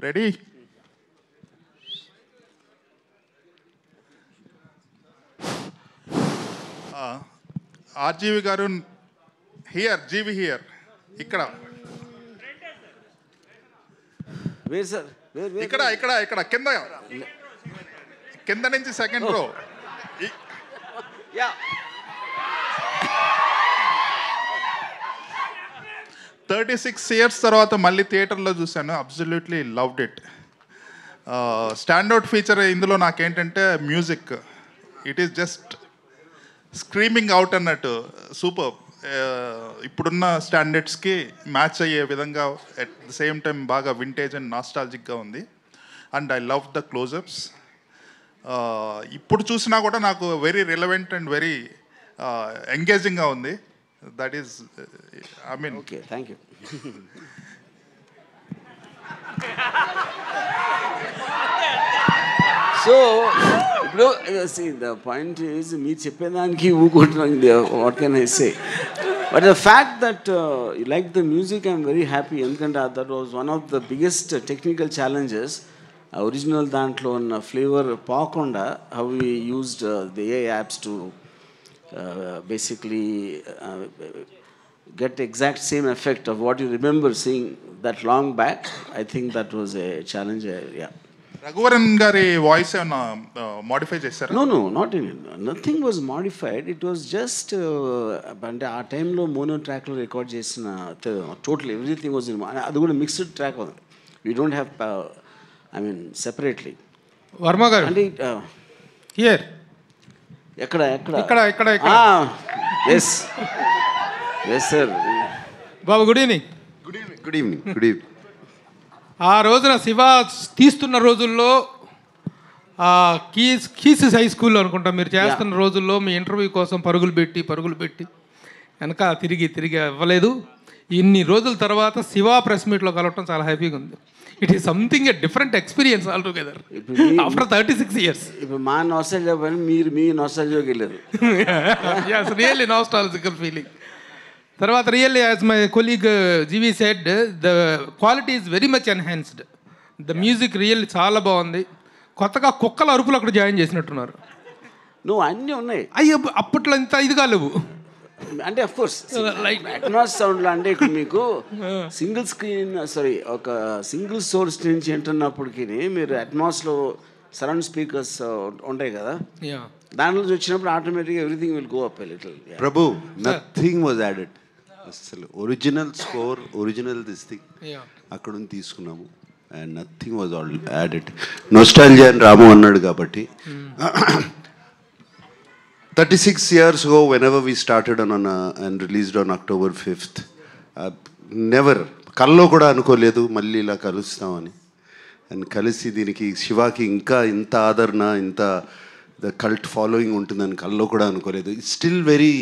Ready? RGV గారు here, G V here. ఇక్కడ ఇక్కడ ఇక్కడ ఇక్కడ కింద కింద నుంచి సెకండ్ రో. 36 years తర్వాత మళ్ళీ థియేటర్లో చూశాను. Absolutely loved it. Standout feature ఇందులో నాకేంటంటే music. It is just screaming out అన్నట్టు. సూపర్. ఇప్పుడున్న స్టాండర్డ్స్కి మ్యాచ్ అయ్యే విధంగా, అట్ ద సేమ్ టైం బాగా వింటేజ్ అండ్ నాస్టాలజిక్గా ఉంది. And I love the closeups. ఇప్పుడు చూసినా కూడా నాకు వెరీ రిలవెంట్ అండ్ వెరీ ఎంగేజింగ్గా ఉంది. That is, I mean. Okay, thank you. So ఇప్పుడు ద పాయింట్ ఈజ్ మీరు చెప్పేదానికి ఊకుంటున్నాను. What can I say? But the fact that you like the music, I'm very happy. ఎందుకంటే that was one of the biggest technical challenges. Original దాంట్లో ఉన్న flavour పోకుండా how we used the AI apps to basically get exact same effect of what you remember seeing that long back. I think that was a challenge. Yeah. Raghuvaran గారి voice ఏమన్నా modify చేశారా? No, not in it. Nothing was modified. It was just అంటే ఆ టైంలో mono ట్రాక్లో record చేసిన total everything was in. అది కూడా మిక్స్డ్ ట్రాక్ ఉంది. We don't have, I mean separately. Varma గారు అంటే హియర్ ఎక్కడ ఎక్కడ ఇక్కడ ఇక్కడ ఎస్ ఎస్ సార్. బాబు గుడ్ ఈవినింగ్. Good evening. ఆ రోజున శివ తీస్తున్న రోజుల్లో కీస్ హై స్కూల్లో అనుకుంటా మీరు చేస్తున్న రోజుల్లో మీ ఇంటర్వ్యూ కోసం పరుగులు పెట్టి వెనక తిరిగి ఇవ్వలేదు. ఇన్ని రోజుల తర్వాత శివ ప్రెస్ మీట్లో కలవటం చాలా హ్యాపీగా ఉంది. It is something a different experience all together after 36 years. ఇప్పుడు మా నాస్టాల్జియా పని మీరు మీ నాస్టాల్జియాకి వెళ్ళారు. yes, really nostalgical feeling. తర్వాత really as my colleague GV said, the quality is very much enhanced. The music really చాలా బాగుంది. కొత్తగా కుక్కల అరుపులు అక్కడ జాయిన్ చేసినట్టున్నారు. నువ్వు అన్నీ ఉన్నాయి. అయ్యో అప్పట్లో ఇంత ఇదిగా లేవు. అంటే అఫ్ కోర్స్ అట్మాస్ సౌండ్లో అంటే ఇప్పుడు మీకు ఒక సింగిల్ సోర్స్ నుంచి వింటున్నప్పటికీ మీరు అట్మాస్లో సరౌండ్ స్పీకర్స్ ఉంటాయి కదా, దాంట్లో వచ్చినప్పుడు ఆటోమేటిక్గా everything will go up a little. Prabhu, nothing was added. అసలు original score, original this thing అక్కడ నుంచి తీసుకున్నాము. And nothing was all added. Nostalgia అని రాము అన్నాడు కాబట్టి 36 years ago, whenever we started and released on October 5th, never కల్లో కూడా అనుకోలేదు మళ్ళీ ఇలా కలుస్తామని. అండ్ కలిసి దీనికి శివాకి ఇంకా ఇంత ఆదరణ, ఇంత ద కల్ట్ ఫాలోయింగ్ ఉంటుందని కల్లో కూడా అనుకోలేదు. ఇట్స్ స్టిల్ వెరీ,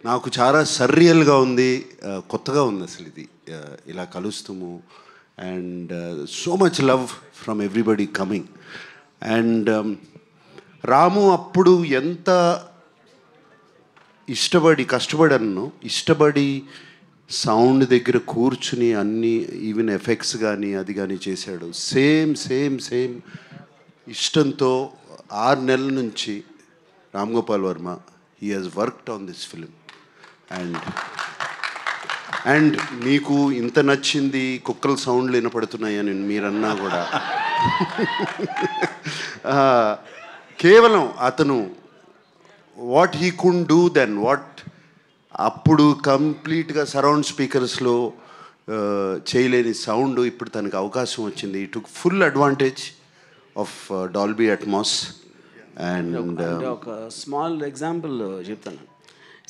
నాకు చాలా సర్రియల్గా ఉంది, కొత్తగా ఉంది అసలు ఇది ఇలా కలుస్తాము. And so much love from everybody coming. And Ramu అప్పుడు ఎంత కష్టపడి సౌండ్ దగ్గర కూర్చుని అన్ని ఈవెన్ ఎఫెక్ట్స్ కానీ అది కానీ చేశాడు. సేమ్ ఇష్టంతో 6 నెలల నుంచి Ram Gopal Varma he has worked on this film. And మీకు ఇంత నచ్చింది, కుక్కల సౌండ్లు వినపడుతున్నాయని మీరన్నా కూడా కేవలం అతను what he could do then, అప్పుడు కంప్లీట్గా సరౌండ్ స్పీకర్స్లో చేయలేని సౌండ్ ఇప్పుడు తనకు అవకాశం వచ్చింది. Took full advantage of Dolby Atmos. And ఒక స్మాల్ ఎగ్జాంపుల్ చెప్తాను.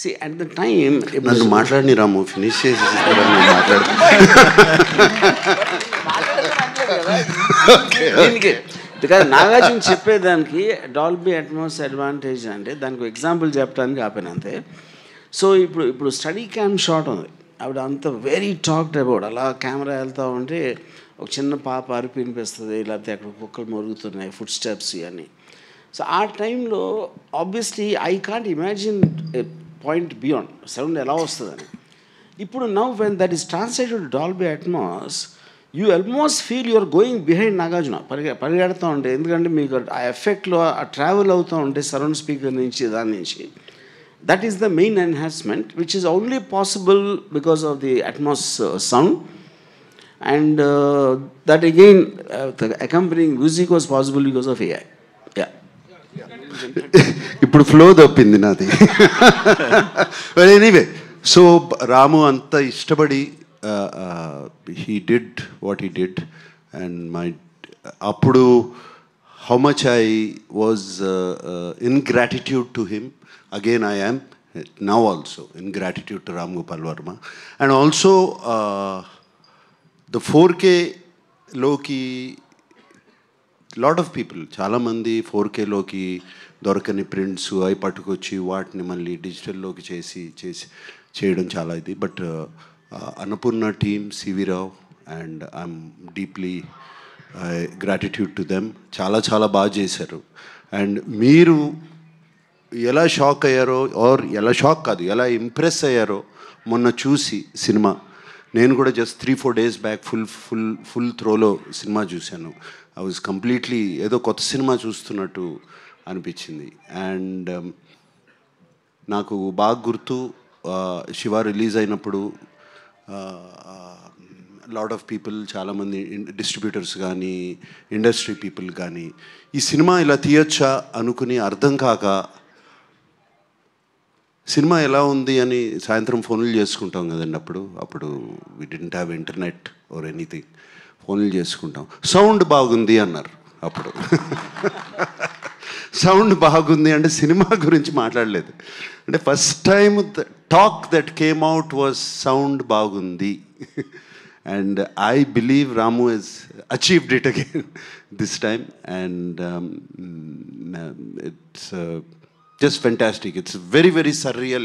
See, at the time, నన్ను మాట్లాడిని రాము, ఫినిష్ చేసి నాగార్జున చెప్పేదానికి డాల్బీ అట్మాస్ అడ్వాంటేజ్ అంటే దానికి ఎగ్జాంపుల్ చెప్పడానికి ఆపాను అంతే. సో ఇప్పుడు స్టడీ క్యామ్ షాట్ ఉంది, ఆవిడ అంత వెరీ టాక్డ్ అబౌట్. అలా కెమెరా వెళ్తూ ఉంటే ఒక చిన్న పాప అరిపి వినిపిస్తుంది, లేకపోతే అక్కడ కుక్కలు మరుగుతున్నాయి, ఫుడ్ స్టెప్స్ ఇవన్నీ. సో ఆ టైంలో obviously I can't imagine point beyond sound ఎలా వస్తుందని. ఇప్పుడు now when that is translated Dolby Atmos, you almost feel you're going behind Nagarjuna పరిగెడుతూ ఉంటే, ఎందుకంటే మీకు ఆ ఎఫెక్ట్లో ఆ ట్రావెల్ అవుతూ ఉంటే సరౌండ్ స్పీకర్ నుంచి దాని నుంచి, that is the main enhancement which is only possible because of the Atmos sound. And that again the accompanying music was possible because of AI. ఇప్పుడు ఫ్లో తప్పింది నాది. బట్ ఎనీవే, సో రాము అంత ఇష్టపడి he did what he did, and appudu how much I was in gratitude to him. Again I am now also in gratitude to Ram Gopal Varma. And also the 4K loki, lot of people, చాలా మంది 4K లోకి దొరకని prints అవి పట్టుకొచ్చి వాటిని మళ్ళీ డిజిటల్లోకి చేయడం చాలా ఇది. But Annapurna team, CV Rao, and I'm deeply gratitude to them. చాలా బాగా చేశారు. అండ్ మీరు ఎలా షాక్ అయ్యారో, ఆర్ ఎలా షాక్ కాదు, ఎలా ఇంప్రెస్ అయ్యారో మొన్న చూసి సినిమా. నేను కూడా జస్ట్ 3-4 days బ్యాక్ ఫుల్ త్రోలో సినిమా చూశాను. ఐ వాజ్ కంప్లీట్లీ ఏదో కొత్త సినిమా చూస్తున్నట్టు అనిపించింది. అండ్ నాకు బాగా గుర్తు, శివ రిలీజ్ అయినప్పుడు లాట్ ఆఫ్ పీపుల్, చాలామంది డిస్ట్రిబ్యూటర్స్ కానీ ఇండస్ట్రీ పీపుల్ కానీ ఈ సినిమా ఇలా తీయొచ్చా అనుకుని అర్థం కాక సినిమా ఎలా ఉంది అని సాయంత్రం ఫోన్లు చేసుకుంటాం కదండి. అప్పుడు we didn't have internet or anything. ఫోన్లు చేసుకుంటాం. సౌండ్ బాగుంది అన్నారు. అప్పుడు సౌండ్ బాగుంది అంటే సినిమా గురించి మాట్లాడలేదు. అంటే first time the talk that came out was sound బాగుంది. And I believe Ramu has achieved it again this time. And it's just fantastic. It's a very surreal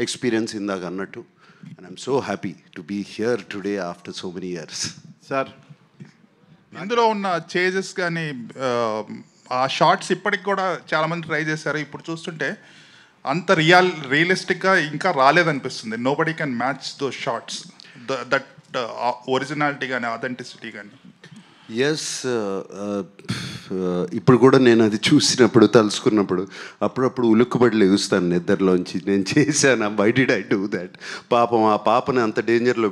experience ఇందాక అన్నట్టు. And I'm so happy to be here today after so many years. Sir, ఇందులో ఉన్న changes కానీ ఆ shorts ఇప్పటికి కూడా చాలామంది try చేశారు. ఇప్పుడు చూస్తుంటే అంత రియలిస్టిక్గా ఇంకా రాలేదనిపిస్తుంది. Nobody can match those shots, that originality కానీ అథెంటిసిటీ కానీ. ఎస్, ఇప్పుడు కూడా నేను అది చూసినప్పుడు, తలుసుకున్నప్పుడు అప్పుడప్పుడు ఉలుక్కుబడి లేస్తాను నిద్రలోంచి. నేను చేశాను, why did I do that, పాపం ఆ పాపని అంత డేంజర్లో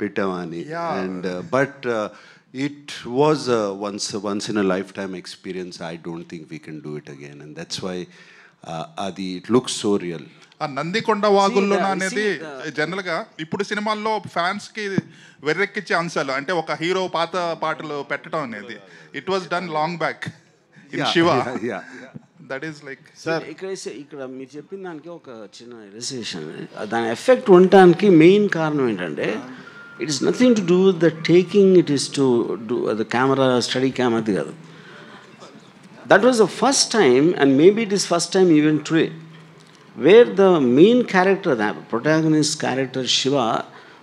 పెట్టామా అని. And but it was once in a life time experience. I don't think we can do it again. And that's why అది ఇట్ లుక్స్ సో రియల్. ఆ నందికొండ వాగుల్లో అనేది జనరల్గా ఇప్పుడు సినిమాల్లో ఫ్యాన్స్కి వెర్రెక్కిచ్చే అంశాలు, అంటే ఒక హీరో పాత పాటలు పెట్టడం అనేది it was done long back in Shiva. That is like sir, ఇక్కడ మీరు చెప్పిన దానికి ఒక చిన్న రిలేషన్, దాని ఎఫెక్ట్ ఉండటానికి మెయిన్ కారణం ఏంటంటే it is nothing to do with the taking, it is to do the camera, steady కెమెరాది కాదు. That was the first time, and maybe it is first time even today, where the main character, the protagonist character Shiva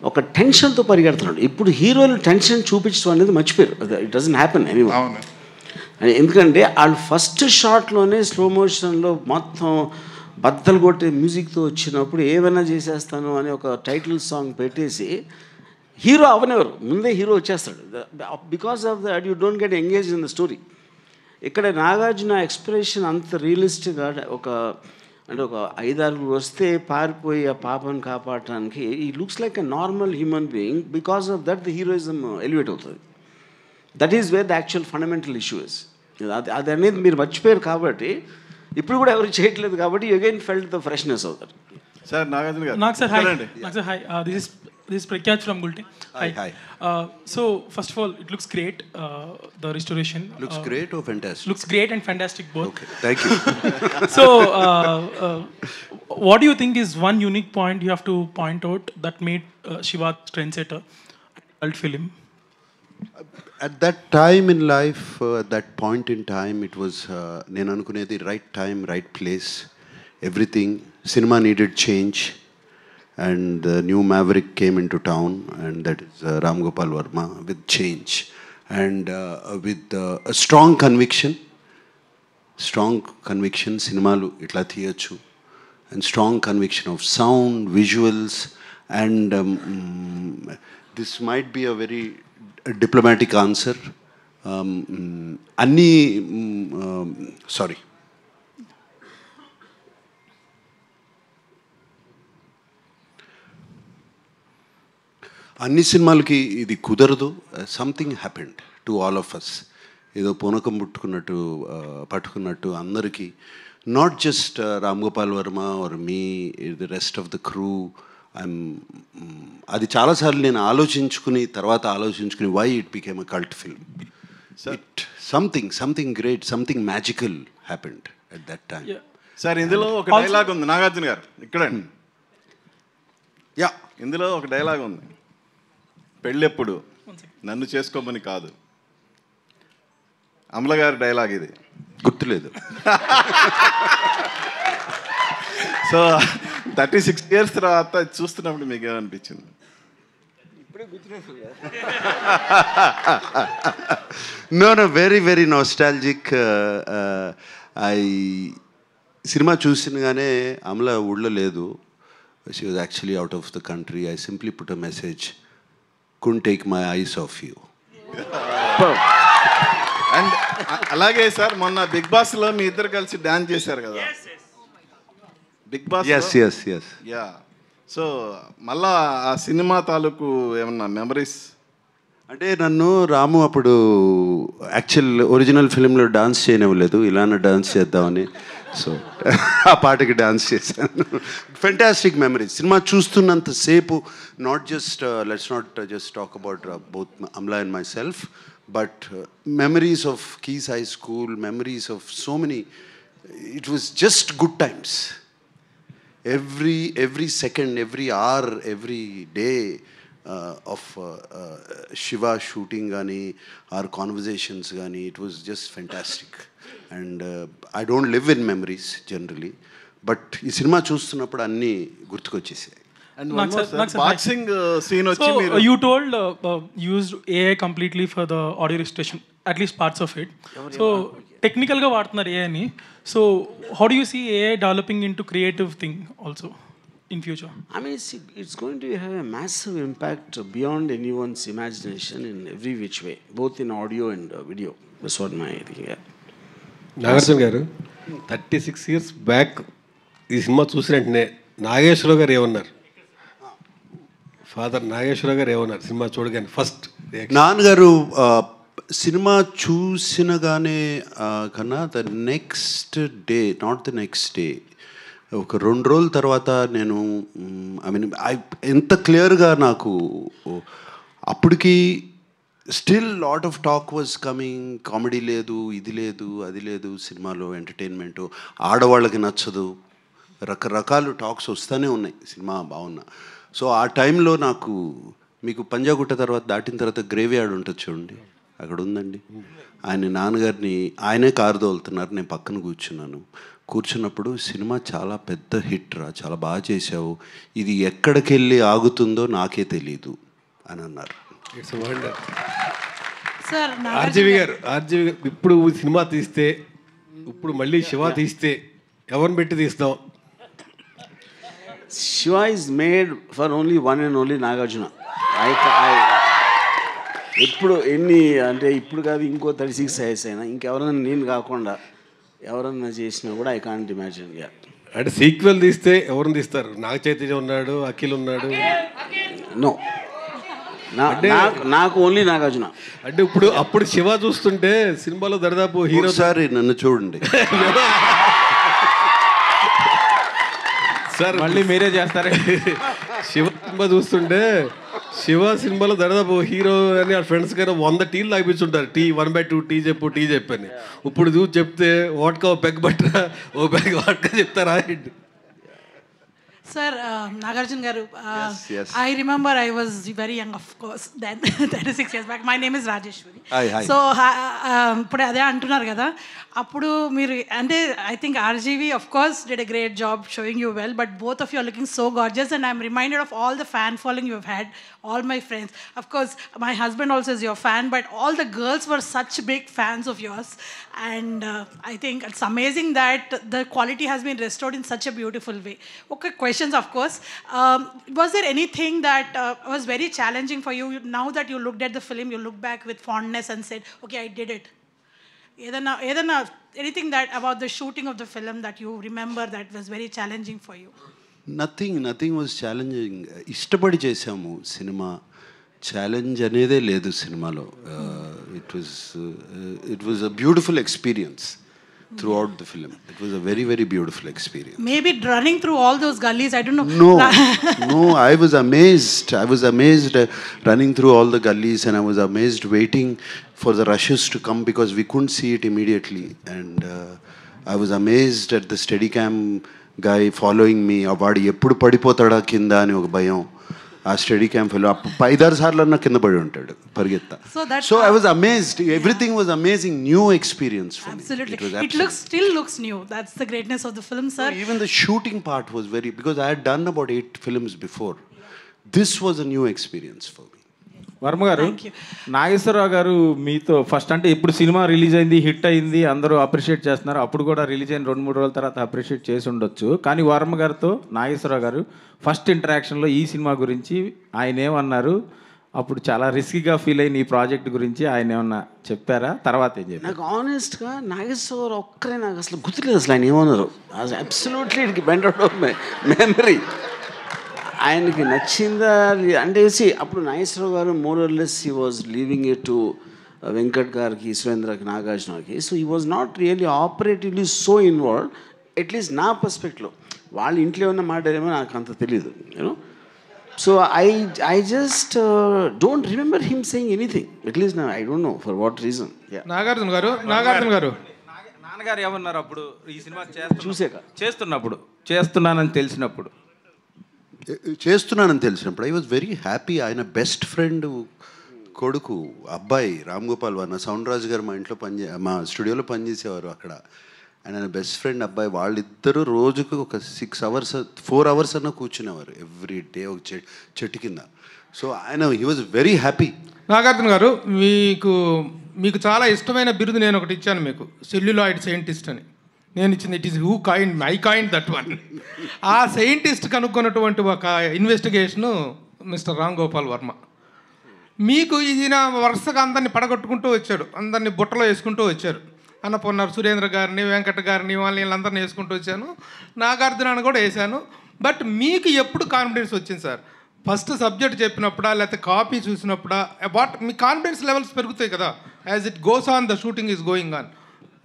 ఒక టెన్షన్తో పరిగెడుతున్నాడు. ఇప్పుడు హీరోలు tension చూపించడం అనేది మర్చిపోయారు. It doesn't happen anyone. ఎందుకంటే వాళ్ళు ఫస్ట్ షాట్లోనే స్లో మోషన్లో మొత్తం బద్దలు కొట్టే మ్యూజిక్తో వచ్చినప్పుడు ఏమైనా చేసేస్తాను అని ఒక టైటిల్ సాంగ్ పెట్టేసి హీరో అవనెవరు, ముందే హీరో వచ్చేస్తాడు. Because of that you don't get engage in the story. ఇక్కడ నాగార్జున ఎక్స్ప్రెషన్ అంత రియలిస్టిక్గా, అంటే ఒక 5-6 వస్తే పారిపోయి ఆ పాపను కాపాడటానికి ఈ looks like a normal human being. Because of that the heroism elevate అవుతుంది. That is where the actual fundamental issue is. అది అనేది మీరు మర్చిపోయారు కాబట్టి, ఇప్పుడు కూడా ఎవరు చేయట్లేదు కాబట్టి you again felt the freshness అవుతారు. సార్ నాగార్జున గారు. నాకు sir hi, this is Prakyat from Gulti. Hi. So first of all, it looks great. The restoration looks great or fantastic? Looks great and fantastic both. Okay, thank you. So what do you think is one unique point you have to point out that made Shiva trendsetter cult film? At that time in life, at that point in time, it was nenu anukunedi right time, right place, everything. Cinema needed change. And the new maverick came into town, and that is Ram Gopal Varma, with change and with a strong conviction, cinemalu itla thiyochu, and strong conviction of sound, visuals, and this might be a very diplomatic answer, అన్నీ sorry అన్ని సినిమాలకి ఇది కుదరదు. Something happened to all of us. ఏదో పూనకం పట్టుకున్నట్టు అందరికీ, not just Ram Gopal Varma or me, the rest of the crew. అది చాలాసార్లు నేను ఆలోచించుకుని why it became a cult film. It something great, something magical happened at that time. Sir ఇందులో ఒక డైలాగ్ ఉంది, నాగార్జున గారు ఇక్కడండి. యా, ఇందులో ఒక డైలాగ్ ఉంది, పెళ్ళెప్పుడు నన్ను చేసుకోమని కాదు. అమల గారి డైలాగ్ ఇది, గుర్తులేదు. సో 36 years తర్వాత చూస్తున్నప్పుడు మీకు ఏమనిపించింది? No, very nostalgic. సినిమా చూసినగానే అమల ఊళ్ళో లేదు. She was actually out of the country. I simply put a message, couldn't take my eyes off you. And అలాగే సార్ మొన్న బిగ్ బాస్లో మీ ఇద్దరు కలిసి డాన్స్ చేశారు కదా, Bigg Boss. Yes. Yeah, so మళ్ళా ఆ సినిమా తాలూకు ఏమన్నా మెమరీస్? అంటే నన్ను రాము అప్పుడు యాక్చువల్ ఒరిజినల్ ఫిలింలో డాన్స్ చేయనివ్వలేదు, ఇలానే డాన్స్ చేద్దామని. సో ఆ పాటకి డాన్స్ చేశాను. Fantastic memories. సినిమా చూస్తున్నంతసేపు let's not just talk about both Amala and myself, but memories of keys high school, memories of so many. It was just good times. every second, every hour, every day of Shiva shooting gani, our conversations gani, it was just fantastic. And I don't live in memories generally, but ee cinema చూస్తున్నప్పుడు అన్నీ గుర్తుకొచ్చేసాయి. And boxing scene వచ్చి you told used AI completely for the audio registration, at least parts of it. So technical గా వాడుతున్నారు AI ని. So how do you see AI developing into creative thing also in future? I mean, it's going to have a massive impact beyond anyone's imagination in every which way, both in audio and video. That's what my thing. Yeah. Nagarjuna గారు 36 years back ఈ cinema చూసిన వెంటనే నాగేశ్వరరావు గారు ఏమన్నారు? Father Nageswararao గారు ఏమన్నారు cinema చూడగానే first? నాన్నగారు సినిమా చూసినగానే కన్నా the next day, not the next day, ఒక 2 రోజుల తర్వాత నేను ఎంత క్లియర్గా నాకు అప్పటికి still lot of talk was coming. Comedy లేదు, ఇది లేదు, అది లేదు సినిమాలో, ఎంటర్టైన్మెంటు ఆడవాళ్ళకి నచ్చదు, రకరకాలు టాక్స్ వస్తూనే ఉన్నాయి సినిమా బాగున్నా. సో ఆ టైంలో నాకు, మీకు పంజాగుట్ట తర్వాత దాటిన తర్వాత గ్రేవ్ యార్డ్ ఉంటుంది చూడండి, అక్కడ ఉందండి. నాన్నగారిని ఆయనే కారు తోలుతున్నారు, నేను పక్కన కూర్చున్నప్పుడు సినిమా చాలా పెద్ద హిట్ రా, చాలా బాగా చేసావు, ఇది ఎక్కడికి వెళ్ళి ఆగుతుందో నాకే తెలీదు అని అన్నారు. It's wonder. సార్ ఆర్జీవి గారు ఇప్పుడు సినిమా తీస్తే, ఇప్పుడు మళ్ళీ శివ తీస్తే ఎవరిని పెట్టి తీస్తాం? Shiva is made for only one and only Nagarjuna. ఇప్పుడు ఎన్ని అంటే ఇప్పుడు కాదు, ఇంకో 36 years అయినా ఇంకెవరన్నా నేను కాకుండా ఎవరన్నా చేసినా కూడా ఐ కాంట్ ఇమాజిన్. అంటే సీక్వెల్ తీస్తే ఎవరిని తీస్తారు? నాగ చైతన్య ఉన్నాడు, అఖిల్ ఉన్నాడు. నో, నాకు ఓన్లీ నాగార్జున. అంటే అప్పుడు శివ చూస్తుంటే సినిమాలో దరిదాపు హీరో. సారి నన్ను చూడండి సార్, మళ్ళీ మీరే చేస్తారే. శివ సినిమా చూస్తుంటే శివ సినిమాలో దాదాపు హీరో అని ఆ ఫ్రెండ్స్ కన్నా 100 టీలు తాగిపించుంటారు. టీ 1/2 టీ చెప్పని. ఇప్పుడు చూసి చెప్తే వాట్కా ఓ పెగ్ బట్టరా, ఓ పెగ్ వాట్కా చెప్తారా? Sir, Nagarjuna garu, I remember I was very young, of course, then 36 years back. My name is Rajeshwari. Hi. So ఇప్పుడు అదే అంటున్నారు కదా, అప్పుడు మీరు అంటే I think RGV of course did a great job showing you well, but both of you are looking so gorgeous, and I'm reminded of all the fan following you have had, all my friends. Of course, my husband also is your fan, but all the girls were such big fans of yours, and I think it's amazing that the quality has been restored in such a beautiful way. Okay, question questions, of course. Was there anything that was very challenging for you? Now that you looked at the film, you look back with fondness and said, okay, I did it. Anything that about the shooting of the film that you remember that was very challenging for you? Nothing was challenging. ఇష్టపడి చేసాము cinema. Challenge అనేదే లేదు సినిమాలో. It was a beautiful experience throughout the film. It was a very, very beautiful experience. Maybe running through all those gullies, I don't know. No, I was amazed. Running through all the gullies, and I was amazed waiting for the rushes to come because we couldn't see it immediately. And I was amazed at the Steadicam guy following me. Avadi eppudu padipotada kinda ani oka bayam. ఆ స్టడీ క్యాంప్లో 5-6 సార్లు అన్న కింద పడి ఉంటాడు పరిగెత్తా. So I was amazed. Everything was amazing, new experience for me. It still looks new. That's the greatness of the film, sir. Even the shooting part was very, because I had done about 8 films before. This was a new experience for me. Varma గారు, నాగేశ్వరరావు గారు మీతో first అంటే ఇప్పుడు cinema release అయింది, hit అయింది, అందరూ appreciate చేస్తున్నారు. అప్పుడు కూడా రిలీజ్ అయిన 2-3 రోజుల తర్వాత అప్రిషియేట్ చేసి ఉండొచ్చు. కానీ వర్మ గారితో నాగేశ్వరరావు గారు ఫస్ట్ ఇంటరాక్షన్లో ఈ సినిమా గురించి ఆయన ఏమన్నారు? అప్పుడు చాలా రిస్కీగా ఫీల్ అయిన ఈ ప్రాజెక్ట్ గురించి ఆయన ఏమన్నా చెప్పారా? తర్వాత ఏం చెప్పారు? నాకు ఆనెస్ట్గా నాగేశ్వరరావు ఒక్కరే నాకు అసలు గుర్తులేదు అసలు ఆయన ఏమన్నారు. Absolutely it went out of my memory. ఆయనకి నచ్చిందా అంటే అప్పుడు Nageswara Rao garu more or less he was leaving it to Venkat గారికి, సురేంద్రకి, నాగార్జునకి. So he was not really operatively so involve, at least నా పర్స్పెక్టివ్లో. వాళ్ళ ఇంట్లో ఉన్న మాట్లాడేమో నాకు అంత తెలీదు, you know. So I just don't remember him saying anything, at least I don't know for what reason. Nagarjuna garu నాన్నగారు ఏమన్నారు అప్పుడు ఈ సినిమా చేస్తున్నప్పుడు చేస్తున్నానని తెలిసినప్పుడు? I was very happy. ఆయన బెస్ట్ ఫ్రెండ్ కొడుకు అబ్బాయి రామ్ గోపాల్ వర్మ, సౌండ్ రాజు గారు మా ఇంట్లో మా స్టూడియోలో పనిచేసేవారు అక్కడ. ఆయన బెస్ట్ ఫ్రెండ్ అబ్బాయి. వాళ్ళిద్దరూ రోజుకు ఒక 4 hours అన్న కూర్చునేవారు ఎవ్రీ డే ఒక చెట్టు కింద. సో ఆయన he was very happy. Nagarjuna గారు, మీకు చాలా ఇష్టమైన బిరుదు నేను ఒకటి ఇచ్చాను మీకు, సెల్యులాయిడ్ సైంటిస్ట్ అని. నేను ఇచ్చింది it is who kind I kind that one. ఆ సైంటిస్ట్ కనుక్కున్నటువంటి ఒక ఇన్వెస్టిగేషను మిస్టర్ రామ్ గోపాల్ వర్మ. మీకు ఈయన వరుసగా అందరినీ పడగొట్టుకుంటూ వచ్చాడు, అందరినీ బుట్టలో వేసుకుంటూ వచ్చారు. అన్నపూర్ణ సురేంద్ర గారిని, వెంకట గారిని, వీళ్ళందరినీ వేసుకుంటూ వచ్చాను, నాగార్జునాన్ని కూడా వేశాను. బట్ మీకు ఎప్పుడు కాన్ఫిడెన్స్ వచ్చింది సార్? ఫస్ట్ సబ్జెక్ట్ చెప్పినప్పుడా, లేకపోతే కాపీ చూసినప్పుడా? మీ కాన్ఫిడెన్స్ లెవెల్స్ పెరుగుతాయి కదా as it goes on, the shooting is going on.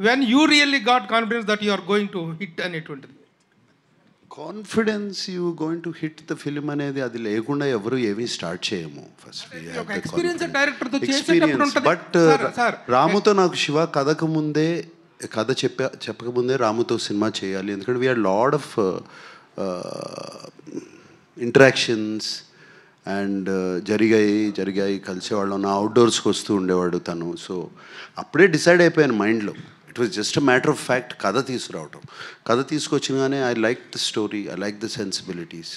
When you really got confidence that you are going to hit అనేటువంటిది? Confidence you going to hit the film అనేది అది లేకుండా ఎవరు ఏమీ start చేయము. First but రాముతో నాకు శివ కథ చెప్పకముందే రాముతో సినిమా చేయాలి, ఎందుకంటే we had lot of interactions and జరిగాయి కలిసేవాళ్ళం. నా అవుట్డోర్స్కి వస్తూ ఉండేవాడు తను. సో అప్పుడే డిసైడ్ అయిపోయాను మైండ్లో. It was just a matter of fact కథ తీసుకొచ్చినగానే I like the story, I like the sensibilities,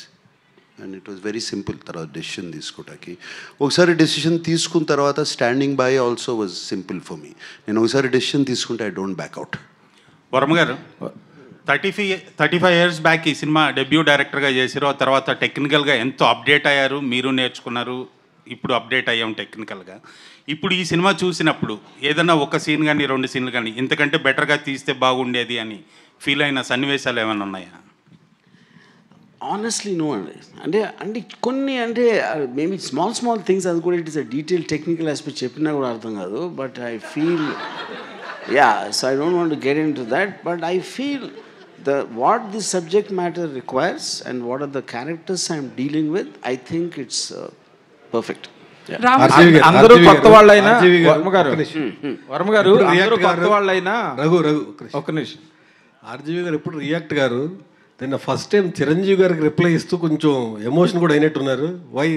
and it was very simple. తర్వాత డెసిషన్ తీసుకోవటానికి ఒకసారి డెసిషన్ తీసుకున్న తర్వాత standing by also was simple for me. నేను ఒకసారి డెసిషన్ తీసుకుంటే ఐ డోంట్ బ్యాక్అవుట్. వర్మ గారు, 35 years బ్యాక్ ఈ సినిమా డెబ్యూ డైరెక్టర్గా చేశారు. ఆ తర్వాత టెక్నికల్గా ఎంతో అప్డేట్ అయ్యారు, మీరు నేర్చుకున్నారు, ఇప్పుడు అప్డేట్ అయ్యాం టెక్నికల్గా. ఇప్పుడు ఈ సినిమా చూసినప్పుడు ఏదైనా ఒక సీన్ కానీ 2 సీన్లు కానీ ఇంతకంటే బెటర్గా తీస్తే బాగుండేది అని ఫీల్ అయిన సన్నివేశాలు ఏమైనా ఉన్నాయా? ఆనెస్ట్లీ నో అండి. అంటే కొన్ని మేబీ స్మాల్ థింగ్స్, అది కూడా it is a detail technical aspect చెప్పినా కూడా అర్థం కాదు. But I feel so I don't want to get in to that, but I feel what the subject matter requires and what are the characters I am dealing with, I think it's perfect. అందరూ కొత్త వాళ్ళైనా వర్మ గారు అందరూ కొత్త వాళ్ళైనా ఒక్క నిమిషం RGV గారు ఎప్పుడు రియాక్ట్ గారు నిన్న ఫస్ట్ టైం చిరంజీవి గారికి రిప్లై ఇస్తూ కొంచెం ఎమోషన్ కూడా అయినట్టున్నారు. వై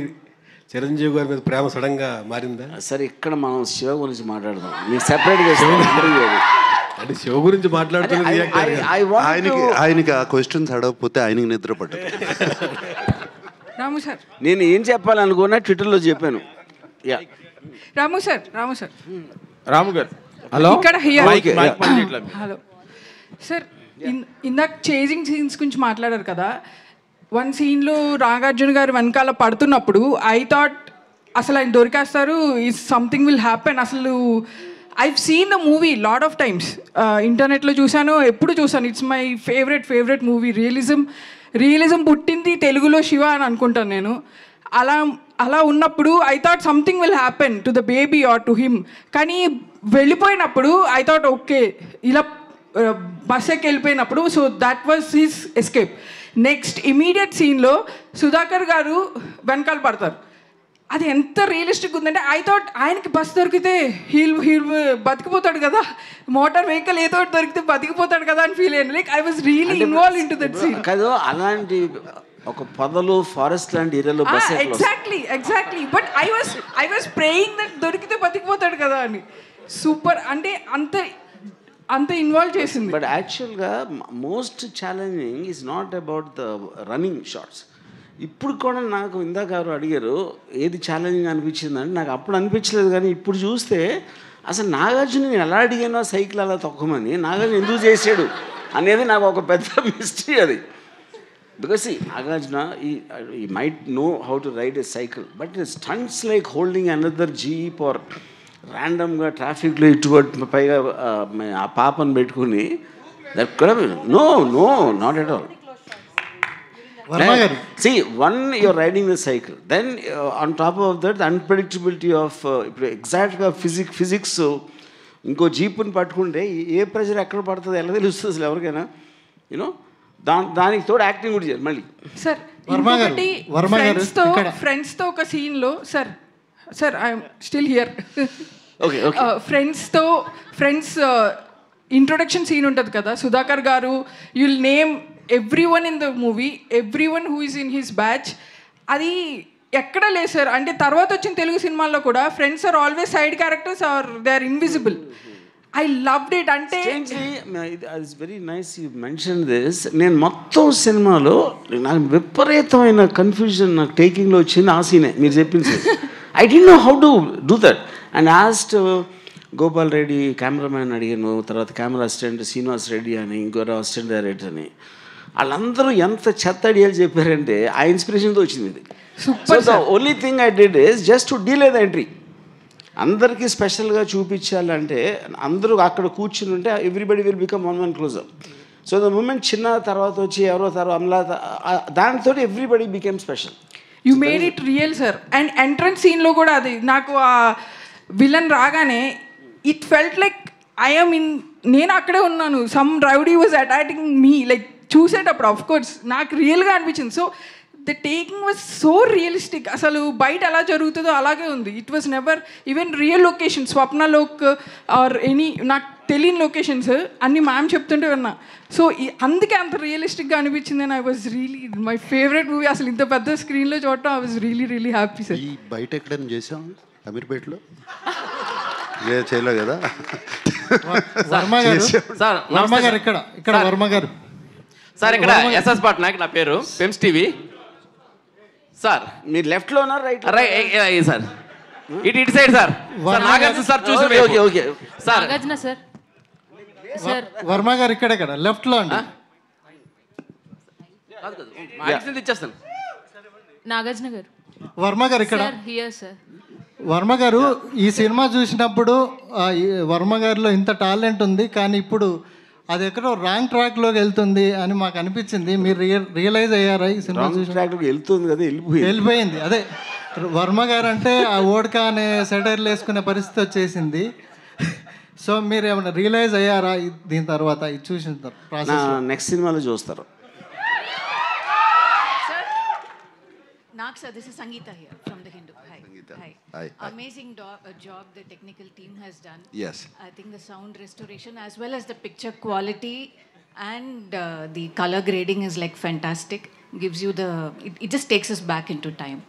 చిరంజీవి గారి మీద ప్రేమ సడన్గా మారిందా? సరే, ఇక్కడ మనం శివ గురించి మాట్లాడదాం, మీకు సెపరేట్గా అంటే శివ గురించి మాట్లాడుతున్నారు. ఆయనకి ఆ క్వశ్చన్స్ అడగకపోతే ఆయనకి నిద్ర పట్టదు. రాము సార్, నేను ఏం చెప్పాలనుకున్నా ట్విట్టర్లో చెప్పాను. రాము సార్ రాము గారు హలో, ఇక్కడ హలో సార్, ఇందాక చేజింగ్ సీన్స్ గురించి మాట్లాడారు కదా. వన్ సీన్లో నాగార్జున గారు వెనకాల పడుతున్నప్పుడు ఐ థాట్ అసలు ఆయన దొరికేస్తారు, ఈజ్ సంథింగ్ విల్ హ్యాపెన్. అసలు I've seen the movie lot of times, ఇంటర్నెట్లో చూశాను, ఎప్పుడు చూశాను. It's my favourite movie. Realism పుట్టింది తెలుగులో శివ అని అనుకుంటాను నేను. అలా ఉన్నప్పుడు I thought something will happen to the baby or to him. కానీ వెళ్ళిపోయినప్పుడు ఐ థాట్ ఓకే, ఇలా బస్ ఎక్కి వెళ్ళిపోయినప్పుడు so that was his escape. Next immediate సీన్లో సుధాకర్ గారు వెనకాల పడతారు. అది ఎంత రియలిస్టిక్ ఉందంటే ఐ థాట్ ఆయనకి బస్ దొరికితే హీల్ బతికిపోతాడు కదా, మోటార్ వెహికల్ ఏదో దొరికితే బతికిపోతాడు కదా అని ఫీల్ అయ్యాను. Like I was really involve in to that scene. కాదు, అలాంటి ఒక పొదలు ఫారెస్ట్ లాంటి ఏరియాలో bus exactly but I was praying that దొరికితే బతికిపోతాడు కదా అని. సూపర్, అంటే అంత ఇన్వాల్వ్ చేసింది. బట్ యాక్చువల్గా most challenging is not about the running shots. ఇప్పుడు కూడా నాకు ఇందాక గారు అడిగారు ఏది ఛాలెంజింగ్ అనిపించిందంటే, నాకు అప్పుడు అనిపించలేదు, కానీ ఇప్పుడు చూస్తే అసలు నాగార్జున నేను ఎలా అడిగానో సైకిల్ అలా తొక్కమని, నాగార్జున ఎందుకు చేసాడు అనేది నాకు ఒక పెద్ద మిస్టరీ అది. బికాస్ నాగార్జున ఈ might know how to ride a cycle, but stunts like holding another jeep or ర్యాండమ్గా ట్రాఫిక్లో ఇటువంటి పైగా ఆ పాపను పెట్టుకుని దట్ కూడా no not at all. See, one, you're riding the cycle. Then on top of that, the unpredictability of exact physics. ఇంకో జీపుని పట్టుకుంటే ఏ ప్రెషర్ ఎక్కడ పడుతుంది ఎలా తెలుస్తుంది అసలు ఎవరికైనా, యూనో. దానికి తోడు యాక్టింగ్ కూడా చేయాలి మళ్ళీ. సార్ ఫ్రెండ్స్తో ఒక సీన్లో sir I'm still here. Friends introduction scene ఉంటుంది కదా, Sudhakar garu you'll name everyone in the movie, everyone who is in his batch. అది ఎక్కడ లేదు సార్. అంటే తర్వాత వచ్చిన తెలుగు సినిమాల్లో కూడా friends are always side characters or they are invisible. I loved it. అంటే it's very nice you mention this. నేను మొత్తం సినిమాలో నాకు విపరీతమైన కన్ఫ్యూజన్ నాకు టేకింగ్లో వచ్చింది ఆ సీనే మీరు చెప్పింది. I don't no how to do that and asked Gopal Reddy cameraman అడిగాను, తర్వాత కెమెరా అసిస్టెంట్ శ్రీనివాస్ రెడ్డి అని, ఇంకొక అసిస్టెంట్ డైరెక్టర్ అని. వాళ్ళందరూ ఎంత చెత్త ఐడియాలు చెప్పారంటే ఆ ఇన్స్పిరేషన్తో వచ్చింది ఇది. So the only thing I did is just to delay the entry. అందరికీ స్పెషల్గా చూపించాలంటే అందరూ అక్కడ కూర్చుని ఉంటే everybody will become one closer. So the moment చిన్న తర్వాత వచ్చి ఎవరో తర్వాత అమలా దానితో everybody became special. You made it real sir. And entrance సీన్లో కూడా అది నాకు ఆ విలన్ రాగానే it felt like I'm in, నేను అక్కడే ఉన్నాను. Some rowdy was attacking me like చూసేటప్పుడు ఆఫ్ కోర్స్ నాకు రియల్గా అనిపించింది. So the taking was so realistic. అసలు బయట ఎలా జరుగుతుందో అలాగే ఉంది. It was never even real location, Swapnalok or any నాకు తెలియని లొకేషన్స్ అన్నీ మ్యామ్ చెప్తుంటే విన్నా. సో అందుకే అంత రియలిస్టిక్గా అనిపించింది. And I was really my favourite movie. అసలు ఇంత పెద్ద స్క్రీన్లో చూడటం I was really happy sir. ఈ బయట ఎక్కడైనా చేసాం అమీర్పేటలో చేయలే కదా. వర్మ గారు ఇక్కడ వర్మ గారు సార్, ఇక్కడ ఎస్ఎస్ పట్నాయక్ నా పేరు, పెమ్స్ టీవీ సార్. మీరు లెఫ్ట్లో ఉన్నారు రైట్ సార్, ఇటు సైడ్ సార్. నాగార్జున సార్ చూసి ఓకే సార్. వర్మ గారు ఇక్కడ లెఫ్ట్లో అండి. ఇచ్చేస్తాను. నాగార్జున గారు. వర్మ గారు ఇక్కడ. సార్ వర్మ గారు ఈ సినిమా చూసినప్పుడు వర్మ గారిలో ఇంత టాలెంట్ ఉంది, కానీ ఇప్పుడు అది ఎక్కడో రాంగ్ ట్రాక్లోకి వెళ్తుంది అని మాకు అనిపించింది. మీరు రియలైజ్ అయ్యారా ఈ సినిమా చూసి? వెళ్తుంది కదా, వెళ్ళిపోయింది. అదే వర్మ గారు అంటే ఆ ఓడ్కా అనే సెటైర్లు వేసుకునే పరిస్థితి వచ్చేసింది. సో మీరు ఏమైనా రియలైజ్ అయ్యారా దీని తర్వాత ఇది చూసిన ప్రాసెస్? నెక్స్ట్ సినిమాలో చూస్తారు. Nag sir, this is Sangeeta here from The Hindu. Hi. Amazing job the technical team has done. Yes. I think the sound restoration as well as the picture quality and the color grading is like fantastic. Gives you it just takes us back into time.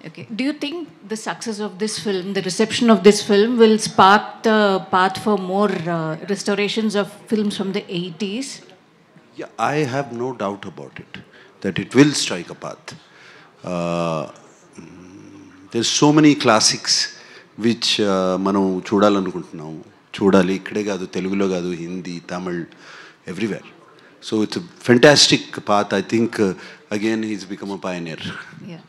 Okay. Do you think the success of this film, the reception of this film will spark the path for more restorations of films from the 80s? Yeah, I have no doubt about it, that it will strike a path. There's so many classics which మనం చూడాలనుకుంటున్నాము. చూడాలి, ఇక్కడే కాదు, తెలుగులో కాదు, Hindi, Tamil, everywhere. So it's a fantastic path. I think again he's become a pioneer. Yeah.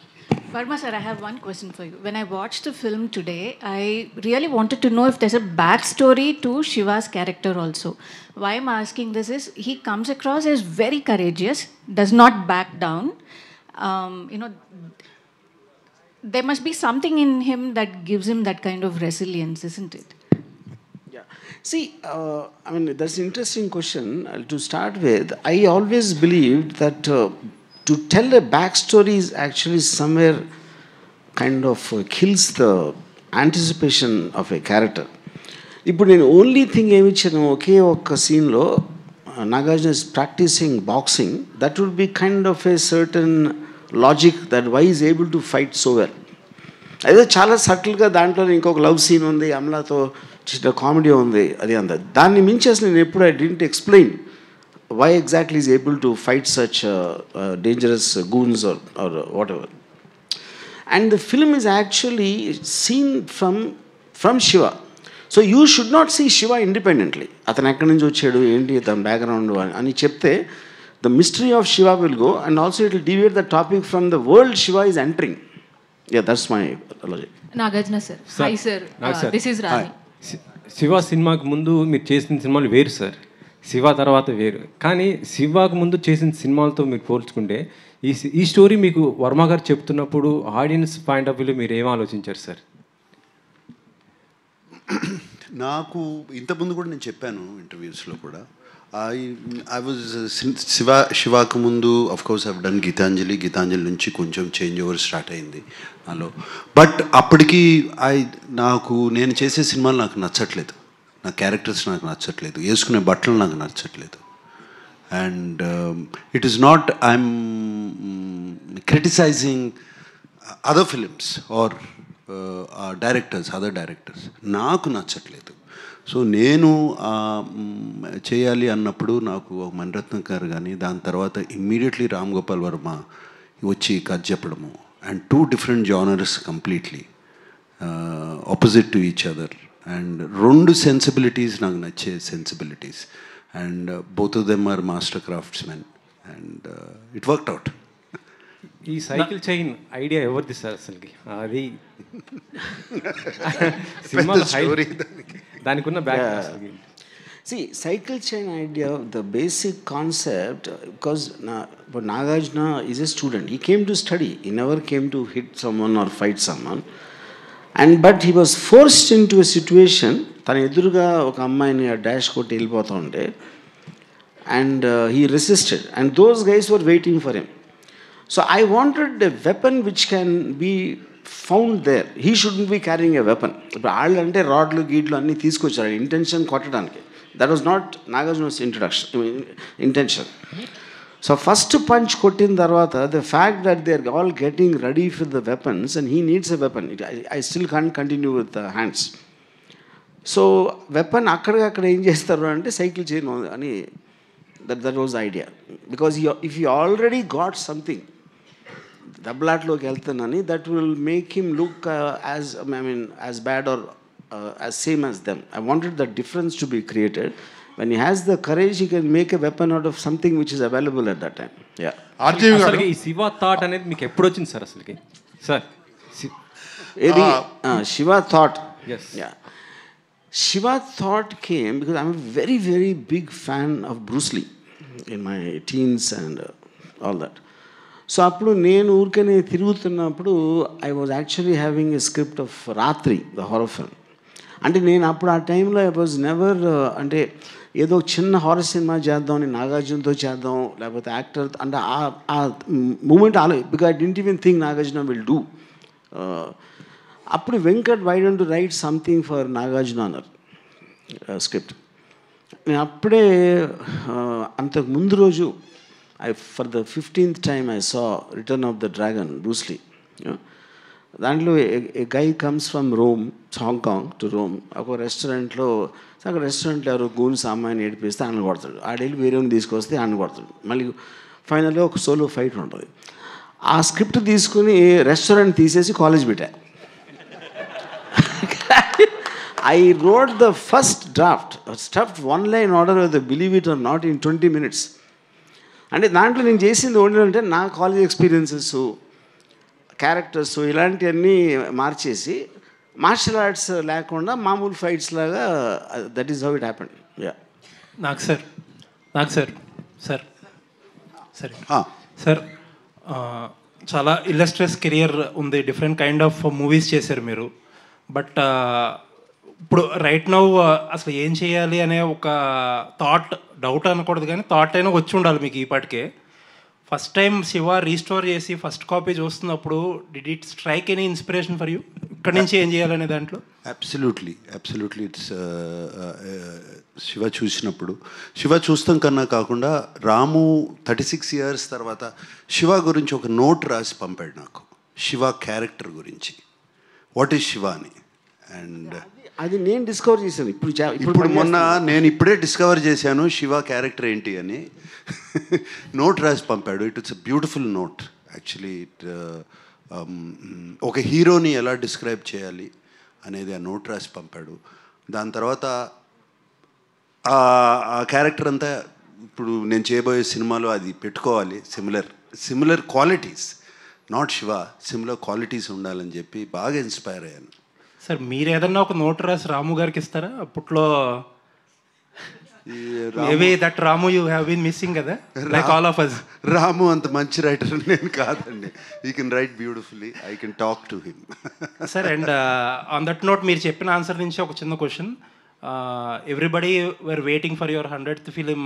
Verma sir, I have one question for you. When I watched the film today, I really wanted to know if there's a backstory to Shiva's character also. Why I'm asking this is he comes across as very courageous, does not back down. There must be something in him that gives him that kind of resilience, isn't it? Yeah. See, I mean, that's an interesting question. To start with, I always believed that to tell a backstory is actually somewhere kind of kills the anticipation of a character. ఇప్పుడు నేను only thing ఏమి ఇచ్చాను, ఒకే ఒక్క సీన్లో Nagarjuna is practising boxing, that would be kind of a certain logic that why is able to fight so well. అదే చాలా సటిల్గా దాంట్లో ఇంకొక లవ్ సీన్ ఉంది, అమలాతో చిన్న కామెడీ ఉంది, అది అంత. దాన్ని మించి అసలు నేను ఎప్పుడు I didn't explain why exactly is able to fight such dangerous goons or whatever. And the film is actually seen from Shiva. So you should not see Shiva independently. Athan ekkadi nunchi vachadu enti athan background ani chepte the mystery of Shiva will go, and also it will deviate the topic from the world Shiva is entering. Yeah, that's my logic. Nagarjuna sir. Hi sir. This is Rani. Shiva సినిమాకి ముందు మీరు చేసిన సినిమాలు వేరు sir, Shiva తర్వాత వేరు. కానీ శివాకు ముందు చేసిన సినిమాలతో మీరు పోల్చుకుంటే ఈ స్టోరీ మీకు వర్మ గారు చెప్తున్నప్పుడు ఆడియన్స్ పాయింట్ ఆఫ్ వ్యూలో మీరు ఏం ఆలోచించారు సార్? నాకు ఇంతకుముందు కూడా నేను చెప్పాను ఇంటర్వ్యూస్లో కూడా, ఐ వాజ్ శివాకు ముందు of course I've done Geetanjali నుంచి కొంచెం చేంజ్ ఓవర్ స్టార్ట్ అయింది నాలో. బట్ అప్పటికి నేను చేసే సినిమాలు నాకు నచ్చట్లేదు, నా క్యారెక్టర్స్ నాకు నచ్చట్లేదు, వేసుకునే బట్టలు నాకు నచ్చట్లేదు. And it is not I'm criticising other films or other directors, నాకు నచ్చట్లేదు. సో నేను చేయాలి అన్నప్పుడు నాకు మణిరత్నం గారు కానీ, దాని తర్వాత ఇమ్మీడియట్లీ రామ్ గోపాల్ వర్మ వచ్చి కథ చెప్పడము, and 2 different genres completely opposite to each other. And 2 sensibilities నాకు నచ్చే sensibilities, and both of them are master craftsmen, and it worked out. ఈ సైకిల్ చైన్ ఐడియా ఎవరిది సార్ అసలుకి? అది సినిమాలో దానికి ఉన్న back. See, cycle chain idea, the basic concept, because Nagarjuna is a student. He came to study. He never came to hit someone or fight someone. But he was forced into a situation. తన ఎదురుగా ఒక అమ్మాయిని dash కొట్టి వెళ్ళిపోతూ ఉంటే, and he resisted. And those guys were waiting for him. So I wanted a weapon which can be found there. He shouldn't be carrying a weapon. ఇప్పుడు వాళ్ళు అంటే రాడ్లు గీడ్లు అన్నీ తీసుకొచ్చారు ఇంటెన్షన్ కొట్టడానికి. That was not Nagarjuna's intention. So first punch kottin tarvata, the fact that they are all getting ready for the weapons and he needs a weapon. I still can't continue with the hands. So weapon akkada em chestaru ante cycle chain ani, that was the idea. Because if you already got something, dablatloki veltanani, that will make him look as bad or as same as them. I wanted the difference to be created. When he has the courage, he can make a weapon out of something which is available at that time. Yeah. అసలుకి ఈ Shiva thought అనేది మీకు ఎప్పుడు వచ్చింది sir అసలుకి? Sir ఇది Shiva thought. Yes. Yeah. Shiva thought came because I'm a very, very big fan of Bruce Lee in my teens and all that. So appudu nenu urkane tirugutunnappudu I was actually having a script of Ratri, the horror film. అంటే నేను అప్పుడు ఆ టైంలో I was never అంటే ఏదో చిన్న horror cinema చేద్దాం, నాగార్జునతో చేద్దాం, లేకపోతే యాక్టర్ అంటే ఆ moment because I didn't even think Nagarjuna will do. అప్పుడు Venkat why don't write something for Nagarjuna అన్నారు స్క్రిప్ట్. నేను అప్పుడే అంతకు ముందు రోజు for the 15th time I saw Return of the Dragon, Bruce Lee. దాంట్లో a guy comes from Rome, Hong Kong to Rome. ఒక రెస్టారెంట్లో ఎవరో గూన్స్ అమ్మాయిని ఏడిపిస్తే ఆయన కొడతాడు, ఆడెళ్ళి వేరేని తీసుకొస్తే ఆయన కొడతాడు. మళ్ళీ ఫైనల్గా ఒక సోలో ఫైట్ ఉంటుంది. ఆ స్క్రిప్ట్ తీసుకుని రెస్టారెంట్ తీసేసి కాలేజ్ పెట్టా. I wrote the first draft, stuffed one line order of the Believe It or Not in 20 minutes. అంటే దాంట్లో నేను చేసింది ఏంటంటే నా కాలేజ్ ఎక్స్పీరియన్సెస్, క్యారెక్టర్స్ ఇలాంటివన్నీ మార్చేసి మార్షల్ ఆర్ట్స్ లేకుండా మామూలు ఫైట్స్ లాగా that is how it happened. Yeah నాకు సార్ సార్ చాలా ఇల్లస్ట్రియస్ కెరియర్ ఉంది, డిఫరెంట్ కైండ్ ఆఫ్ మూవీస్ చేశారు మీరు. బట్ ఇప్పుడు రైట్ నౌ అసలు ఏం చేయాలి అనే ఒక డౌట్ అనకూడదు కానీ థాట్ అయినా వచ్చి ఉండాలి మీకు ఈ పాటికే. ఫస్ట్ టైం శివ రీస్టోర్ చేసి ఫస్ట్ కాపీ చూస్తున్నప్పుడు did it strike any inspiration for you? ఇక్కడి నుంచి ఏం చేయాలనే దాంట్లో అబ్సల్యూట్లీ ఇట్స్ శివ చూస్తాం కన్నా కాకుండా రాము 36 years తర్వాత శివ గురించి ఒక నోట్ రాసి పంపాడు నాకు, శివ క్యారెక్టర్ గురించి, వాట్ ఈజ్ శివ అని. అండ్ అది నేను డిస్కవర్ చేశాను ఇప్పుడు మొన్న నేను ఇప్పుడే డిస్కవర్ చేశాను శివ క్యారెక్టర్ ఏంటి అని. నోట్ రాసి పంపాడు. It's a beautiful note actually. ఒక హీరోని ఎలా డిస్క్రైబ్ చేయాలి అనేది ఆ నోట్ రాసి పంపాడు. దాని తర్వాత ఆ క్యారెక్టర్ అంతా ఇప్పుడు నేను చేయబోయే సినిమాలో అది పెట్టుకోవాలి, similar qualities, not Shiva, similar qualities ఉండాలని చెప్పి బాగా ఇన్స్పైర్ అయ్యాను. సార్ మీరు ఏదన్నా ఒక నోట్ రాసి రాము గారికి ఇస్తారా? అప్పట్లో maybe that Ramu you have been missing కదా, like all of us. Ramu అంత మంచి రైటర్ నేను కాదండి. He can write beautifully, I can talk to him. Sir and on that note మీరు చెప్పిన ఆన్సర్ నుంచి ఒక చిన్న question. Everybody were waiting for your 100th film.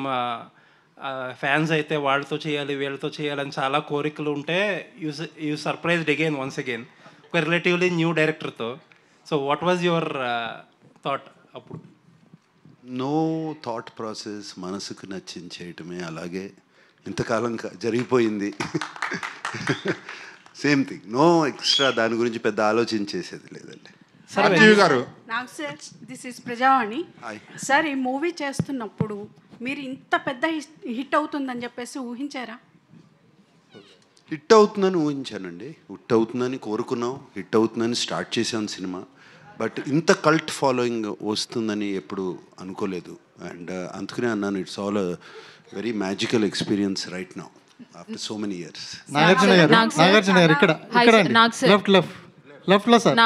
Fans అయితే వాళ్ళతో చేయాలి వీళ్ళతో చేయాలని చాలా కోరికలు ఉంటే యూ సర్ప్రైజ్డ్ వన్స్ అగైన్ ఒక రిలేటివ్లీ న్యూ డైరెక్టర్తో. So what was your thought అప్పుడు? నో థాట్ ప్రాసెస్, మనసుకు నచ్చింది చేయటమే. అలాగే ఇంతకాలం జరిగిపోయింది. సేమ్ థింగ్, నో ఎక్స్ట్రా, దాని గురించి పెద్ద ఆలోచించేసేది లేదండి. గారు నాకు sir this is Prajavani sir. ఈ మూవీ చేస్తున్నప్పుడు మీరు ఇంత పెద్ద హిట్ అవుతుందని చెప్పేసి ఊహించారా? హిట్ అవుతుందని ఊహించానండి, హిట్ అవుతుందని కోరుకున్నాం, హిట్ అవుతుందని స్టార్ట్ చేసాం సినిమా. బట్ ఇంత కల్ట్ ఫాలోయింగ్ వస్తుందని ఎప్పుడు అనుకోలేదు. అండ్ అందుకనే అన్నాను, it's all a very magical experience right now after so many years. Nagarjuna గారు ఇక్కడ లెఫ్ట్లో సార్.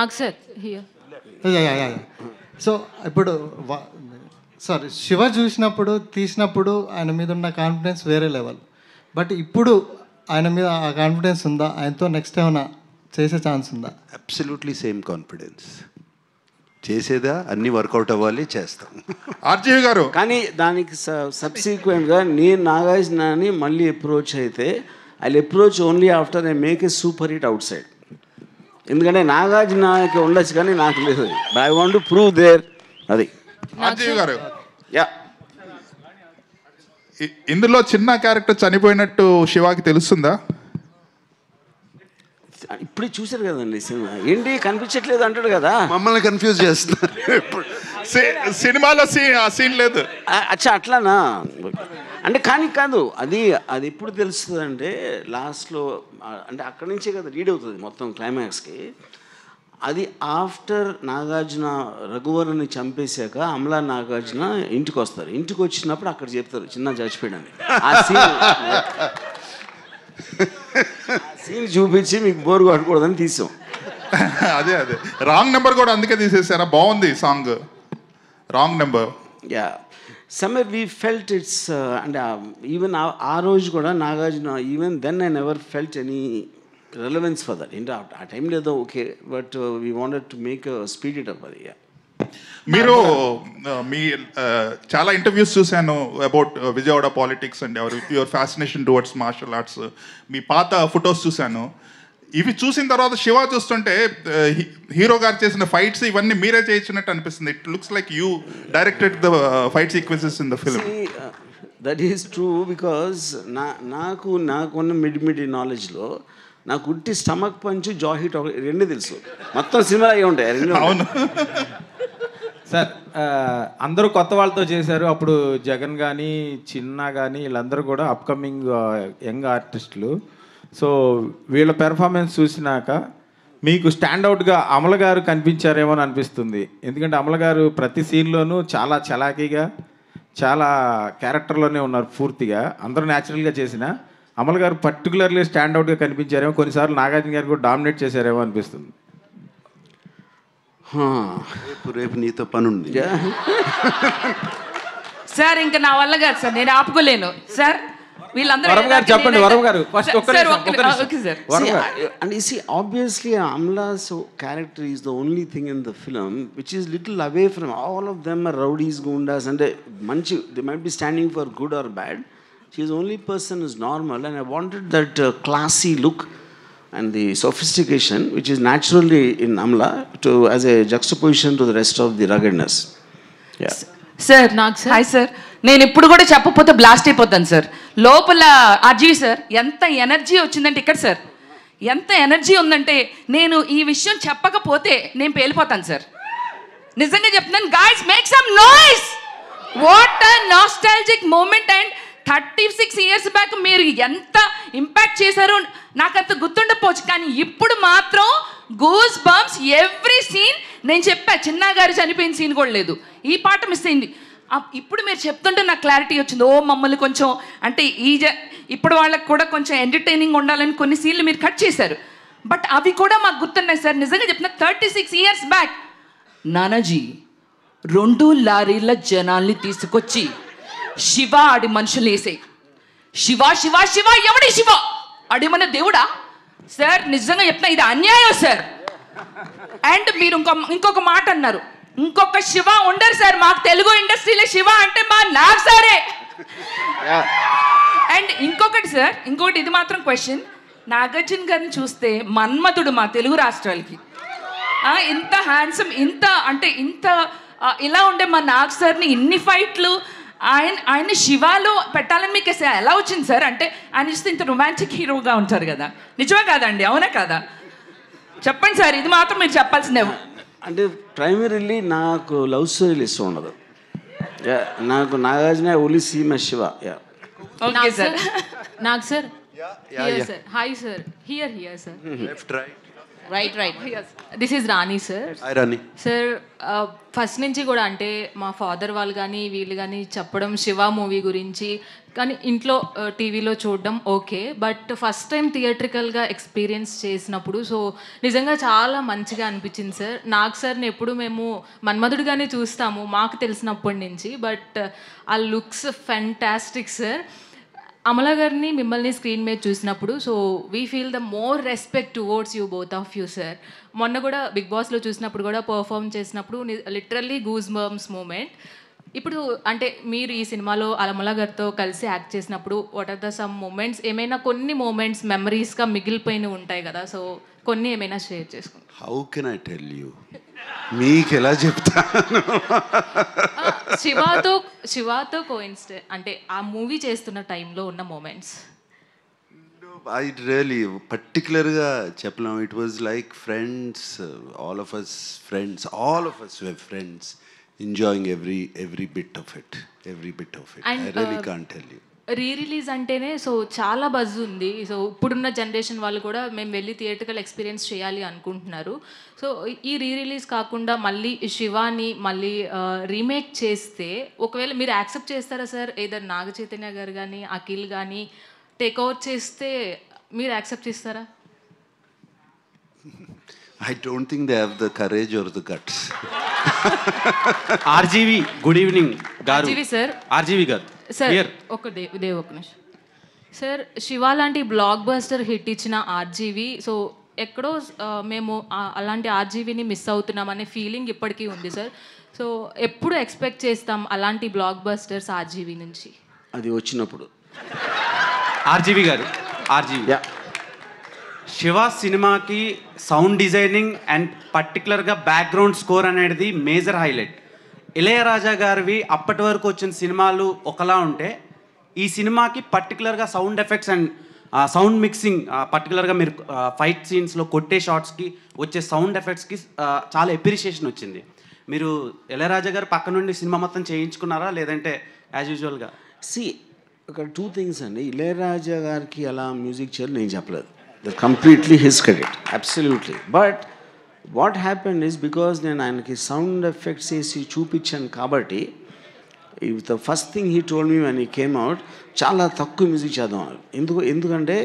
సో ఇప్పుడు సార్ శివ తీసినప్పుడు ఆయన మీద ఉన్న కాన్ఫిడెన్స్ వేరే లెవెల్. బట్ ఇప్పుడు ఆయన మీద ఆ కాన్ఫిడెన్స్ ఉందా? ఆయనతో నెక్స్ట్ ఏమైనా చేసే ఛాన్స్ ఉందా? Absolutely same confidence. చేసేదా అన్నీ వర్కౌట్ అవ్వాలి, చేస్తాం. ఆర్జీవి గారు కానీ దానికి సబ్సిక్వెంట్గా నేను నాగార్జునని మళ్ళీ అప్రోచ్ అయితే I approach only after I make a super hit outside. ఎందుకంటే నాగార్జునకి ఉండొచ్చు కానీ నాకు లేదు. I want to prove there. అది ఆర్జీవి గారు యా. ఇందులో చిన్న క్యారెక్టర్ చనిపోయినట్టు శివాకి తెలుస్తుందా? ఇప్పుడే చూశారు కదండి సినిమా, ఏంటి కనిపించట్లేదు అంటాడు కదా, మమ్మల్ని కన్ఫ్యూజ్ చేస్తున్నారు. సినిమాలో సీన్ లేదు. అచ్చా అట్లానా? అంటే కానీ కాదు, అది ఎప్పుడు తెలుస్తుంది అంటే లాస్ట్లో, అంటే అక్కడి నుంచే కదా రీడ్ అవుతుంది మొత్తం క్లైమాక్స్కి. అది ఆఫ్టర్ నాగార్జున రఘువరని చంపేశాక అమలా నాగార్జున ఇంటికి వస్తారు. ఇంటికి వచ్చినప్పుడు అక్కడ చెప్తారు చిన్న చచ్చిపోయాడని. ఆ సీన్ చూపించి మీకు బోర్ కొట్టకూడదని తీసాం. అదే రాంగ్ నెంబర్ కూడా అందుకే తీసేసారా? బాగుంది song, wrong number. Yeah somewhere we felt it's. అంటే ఈవెన్ ఆ రోజు కూడా Nagarjuna, even then I never felt any relevance for that. ఏంటి ఆ టైం లేదో okay, but we wanted to make speed it up. అది మీరు మీ చాలా ఇంటర్వ్యూస్ చూశాను about Vijayawada politics and your fascination towards martial arts. మీ పాత ఫొటోస్ చూశాను. ఇవి చూసిన తర్వాత శివ చూస్తుంటే హీరో గారు చేసిన ఫైట్స్ ఇవన్నీ మీరే చేయించినట్టు అనిపిస్తుంది. It looks like you directed the fight sequences in the film. That is true because నాకున్న మిడ్ నాలెడ్జ్లో నాకు ఉట్టి స్టమక్ పంచ్, జా హిట్ రెండు తెలుసు. మొత్తం సినిమాలు అయ్యి ఉంటాయి రెండు. అవును సార్, అందరూ కొత్త వాళ్ళతో చేశారు. అప్పుడు జగన్ కానీ చిన్న కానీ వీళ్ళందరూ కూడా అప్కమింగ్ యంగ్ ఆర్టిస్టులు. సో వీళ్ళ పెర్ఫార్మెన్స్ చూసినాక మీకు స్టాండౌట్గా అమల గారు కనిపించారేమో అని అనిపిస్తుంది. ఎందుకంటే అమల గారు ప్రతి సీన్లోనూ చాలా చలాకీగా చాలా క్యారెక్టర్లోనే ఉన్నారు పూర్తిగా, అందరూ న్యాచురల్గా చేసిన. అమల్ గారు పర్టికులర్లీ స్టాండ్అవుట్గా కనిపించారేమో, కొన్నిసార్లు నాగార్జున గారు కూడా డామినేట్ చేశారేమో అనిపిస్తుంది. రేపు నీతో పని ఉంది సార్. ఇంకా నా వల్ల కాదు సార్, నేను ఆపుకోలేను సార్. చెప్పండి వరం గారు ఫస్ట్ ఒక్క and you see obviously Amla's character is the only thing in the film which is little away from all of them are rowdies, gundas, and they might be standing for good or bad. She is the only person who's normal, and I wanted that classy look and the sophistication which is naturally in Amla to as a juxtaposition to the rest of the ruggedness. Yeah. Sir hi sir. నేను ఇప్పుడు కూడా చెప్పకపోతే blast అయిపోతాను sir. లోపల Ajay sir ఎంత energy వచ్చిందంటే ఇక్కడ sir ఎంత ఎనర్జీ ఉందంటే నేను ఈ విషయం చెప్పకపోతే నేను పేలిపోతాను సార్. నిజంగా చెప్తున్నాను. Guys make some noise. What a nostalgic moment. And 36 years back మీరు ఎంత ఇంపాక్ట్ చేశారో నాకు అంత గుర్తుండకపోవచ్చు, కానీ ఇప్పుడు మాత్రం గూస్ బంప్స్ ఎవ్రీ సీన్. నేను చెప్పా చిన్నా గారు చనిపోయిన సీన్ కూడా లేదు, ఈ పాట మిస్ అయింది. ఇప్పుడు మీరు చెప్తుంటే నాకు క్లారిటీ వచ్చింది. ఓ మమ్మల్ని కొంచెం అంటే ఇప్పుడు వాళ్ళకి కూడా కొంచెం ఎంటర్టైనింగ్ ఉండాలని కొన్ని సీన్లు మీరు కట్ చేశారు, బట్ అవి కూడా మాకు గుర్తున్నాయి సార్. నిజంగా చెప్తున్నా 36 years బ్యాక్ నానాజీ 2 లారీల జనాల్ని తీసుకొచ్చి శివ ఆడి మనుషులు వేసే శివ శివ శివ ఎవడి శివ అడిమన్న దేవుడా సార్. నిజంగా చెప్తున్నా ఇది అన్యాయం సార్. అండ్ మీరు ఇంకొక మాట అన్నారు, ఇంకొక శివ ఉండరు సార్ మాకు తెలుగు ఇండస్ట్రీలో. శివ అంటే మా నాగ్ సారే. అండ్ ఇంకొకటి సార్, ఇంకొకటి ఇది మాత్రం క్వశ్చన్. నాగార్జున గారిని చూస్తే మన్మధుడు మా తెలుగు రాష్ట్రాలకి. ఇంత హ్యాండ్సమ్, ఇంత అంటే ఇంత ఇలా ఉండే మా నాగ్ సార్ని ఇన్ని ఫైట్లు ఆయన శివాలో పెట్టాలని మీకు ఎలా వచ్చింది సార్? అంటే ఆయన చూస్తే ఇంత రొమాంటిక్ హీరోగా ఉంటారు కదా, నిజమే కాదండి? అవునా కాదా? చెప్పండి సార్, ఇది మాత్రం మీరు చెప్పాల్సిందే. అంటే ప్రైమరీలీ నాకు లవ్ స్టోరీలు ఇష్టం ఉండదు. నాకు Nagarjuna only see my Shiva. Okay sir. నాకు sir here sir. Hi sir. Here sir. Left right. This is Rani sir. Hi Rani sir. First నుంచి కూడా అంటే మా ఫాదర్ వాళ్ళు కానీ వీళ్ళు కానీ చెప్పడం శివ మూవీ గురించి, కానీ ఇంట్లో టీవీలో చూడడం ఓకే, బట్ ఫస్ట్ టైం థియేట్రికల్గా ఎక్స్పీరియన్స్ చేసినప్పుడు సో నిజంగా చాలా మంచిగా అనిపించింది సార్. నాకు సార్ని ఎప్పుడు మేము మన్మధుడిగానే చూస్తాము మాకు తెలిసినప్పటి నుంచి, బట్ ఆ లుక్స్ ఫెంటాస్టిక్ సార్. అమలా గారిని మిమ్మల్ని స్క్రీన్ మీద చూసినప్పుడు so we feel the more respect towards you both of you sir. మొన్న కూడా బిగ్ బాస్లో చూసినప్పుడు కూడా పర్ఫామ్ చేసినప్పుడు లిటరల్లీ గూస్ బంప్స్ మూమెంట్. ఇప్పుడు అంటే మీరు ఈ సినిమాలో అమలా గారితో కలిసి యాక్ట్ చేసినప్పుడు what are the some moments, ఏమైనా కొన్ని మూమెంట్స్ మెమరీస్గా మిగిలిపోయినవి ఉంటాయి కదా, సో కొన్ని ఏమైనా షేర్ చేసుకోండి. How can I tell you, మీకు ఎలా చెప్తాను? శివాతో కోయిన్సిడెంట్ అంటే ఆ మూవీ చేస్తున్న టైంలో ఉన్న మూమెంట్స్. ఐ రియలీ పర్టికులర్గా చెప్పలేం. It was like friends, all of us were friends enjoying every bit of it. I really can't tell you. Release అంటేనే సో చాలా బజ్ ఉంది. సో ఇప్పుడున్న జనరేషన్ వాళ్ళు కూడా మేము వెళ్ళి థియేటర్కల్ ఎక్స్పీరియన్స్ చేయాలి అనుకుంటున్నారు. సో ఈ రిలీజ్ కాకుండా మళ్ళీ శివాని మళ్ళీ రీమేక్ చేస్తే ఒకవేళ మీరు యాక్సెప్ట్ చేస్తారా సార్? ఏదైనా నాగ చైతన్య గారు కానీ అఖిల్ కానీ టేక్ ఓవర్ చేస్తే మీరు యాక్సెప్ట్ చేస్తారా? I don't think they have the courage or the guts. RGV, good evening. Garu. RGV sir. RGV garu. Sir, ఒక నిమిషం సార్. శివ లాంటి బ్లాక్ బస్టర్ హిట్ ఇచ్చిన ఆర్జీవి, సో ఎక్కడో మేము అలాంటి ఆర్జీవీని మిస్ అవుతున్నామనే ఫీలింగ్ ఇప్పటికీ ఉంది సార్. సో ఎప్పుడు ఎక్స్పెక్ట్ చేస్తాం అలాంటి బ్లాక్ బస్టర్స్ ఆర్జీవీ నుంచి? అది వచ్చినప్పుడు. RGV గారు, RGV శివ సినిమాకి సౌండ్ డిజైనింగ్ అండ్ పర్టికులర్గా బ్యాక్గ్రౌండ్ స్కోర్ అనేది మేజర్ హైలైట్. ఇళయరాజా గారివి అప్పటి వరకు వచ్చిన సినిమాలు ఒకలా ఉంటే ఈ సినిమాకి పర్టికులర్గా sound effects and sound mixing, పర్టికులర్గా మీరు ఫైట్ సీన్స్లో కొట్టే షాట్స్కి వచ్చే సౌండ్ ఎఫెక్ట్స్కి చాలా అప్రిషియేషన్ వచ్చింది. మీరు ఇళయరాజా గారు పక్క నుండి సినిమా మొత్తం చేయించుకున్నారా లేదంటే యాజ్ యూజువల్గా? ఒక 2 things అండి. ఇళయరాజా గారికి అలా మ్యూజిక్ చేయాలి నేను చెప్పలేదు. That's completely his credit, absolutely. But what happened is because నేను ఆయనకి సౌండ్ ఎఫెక్ట్స్ వేసి చూపించాను కాబట్టి the first thing he told me when he came out, చాలా తక్కువ మ్యూజిక్ చేద్దాం. ఎందుకంటే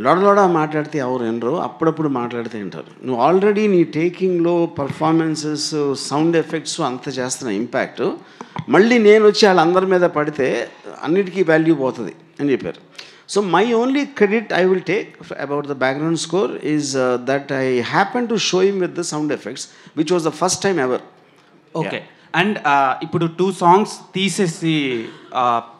లొడలొడ మాట్లాడితే ఎవరు వినరు, అప్పుడప్పుడు మాట్లాడితే వింటారు. నువ్వు ఆల్రెడీ నీ టేకింగ్లో పర్ఫార్మెన్సెస్, సౌండ్ ఎఫెక్ట్స్ అంత చేస్తున్న ఇంపాక్ట్ మళ్ళీ నేను వచ్చి వాళ్ళందరి మీద పడితే అన్నిటికీ వాల్యూ పోతుంది అని చెప్పారు. So my only credit I will take about the background score is that I happen to show him with the sound effects which was the first time ever. Okay. And ఇప్పుడు 2 songs తీసేసి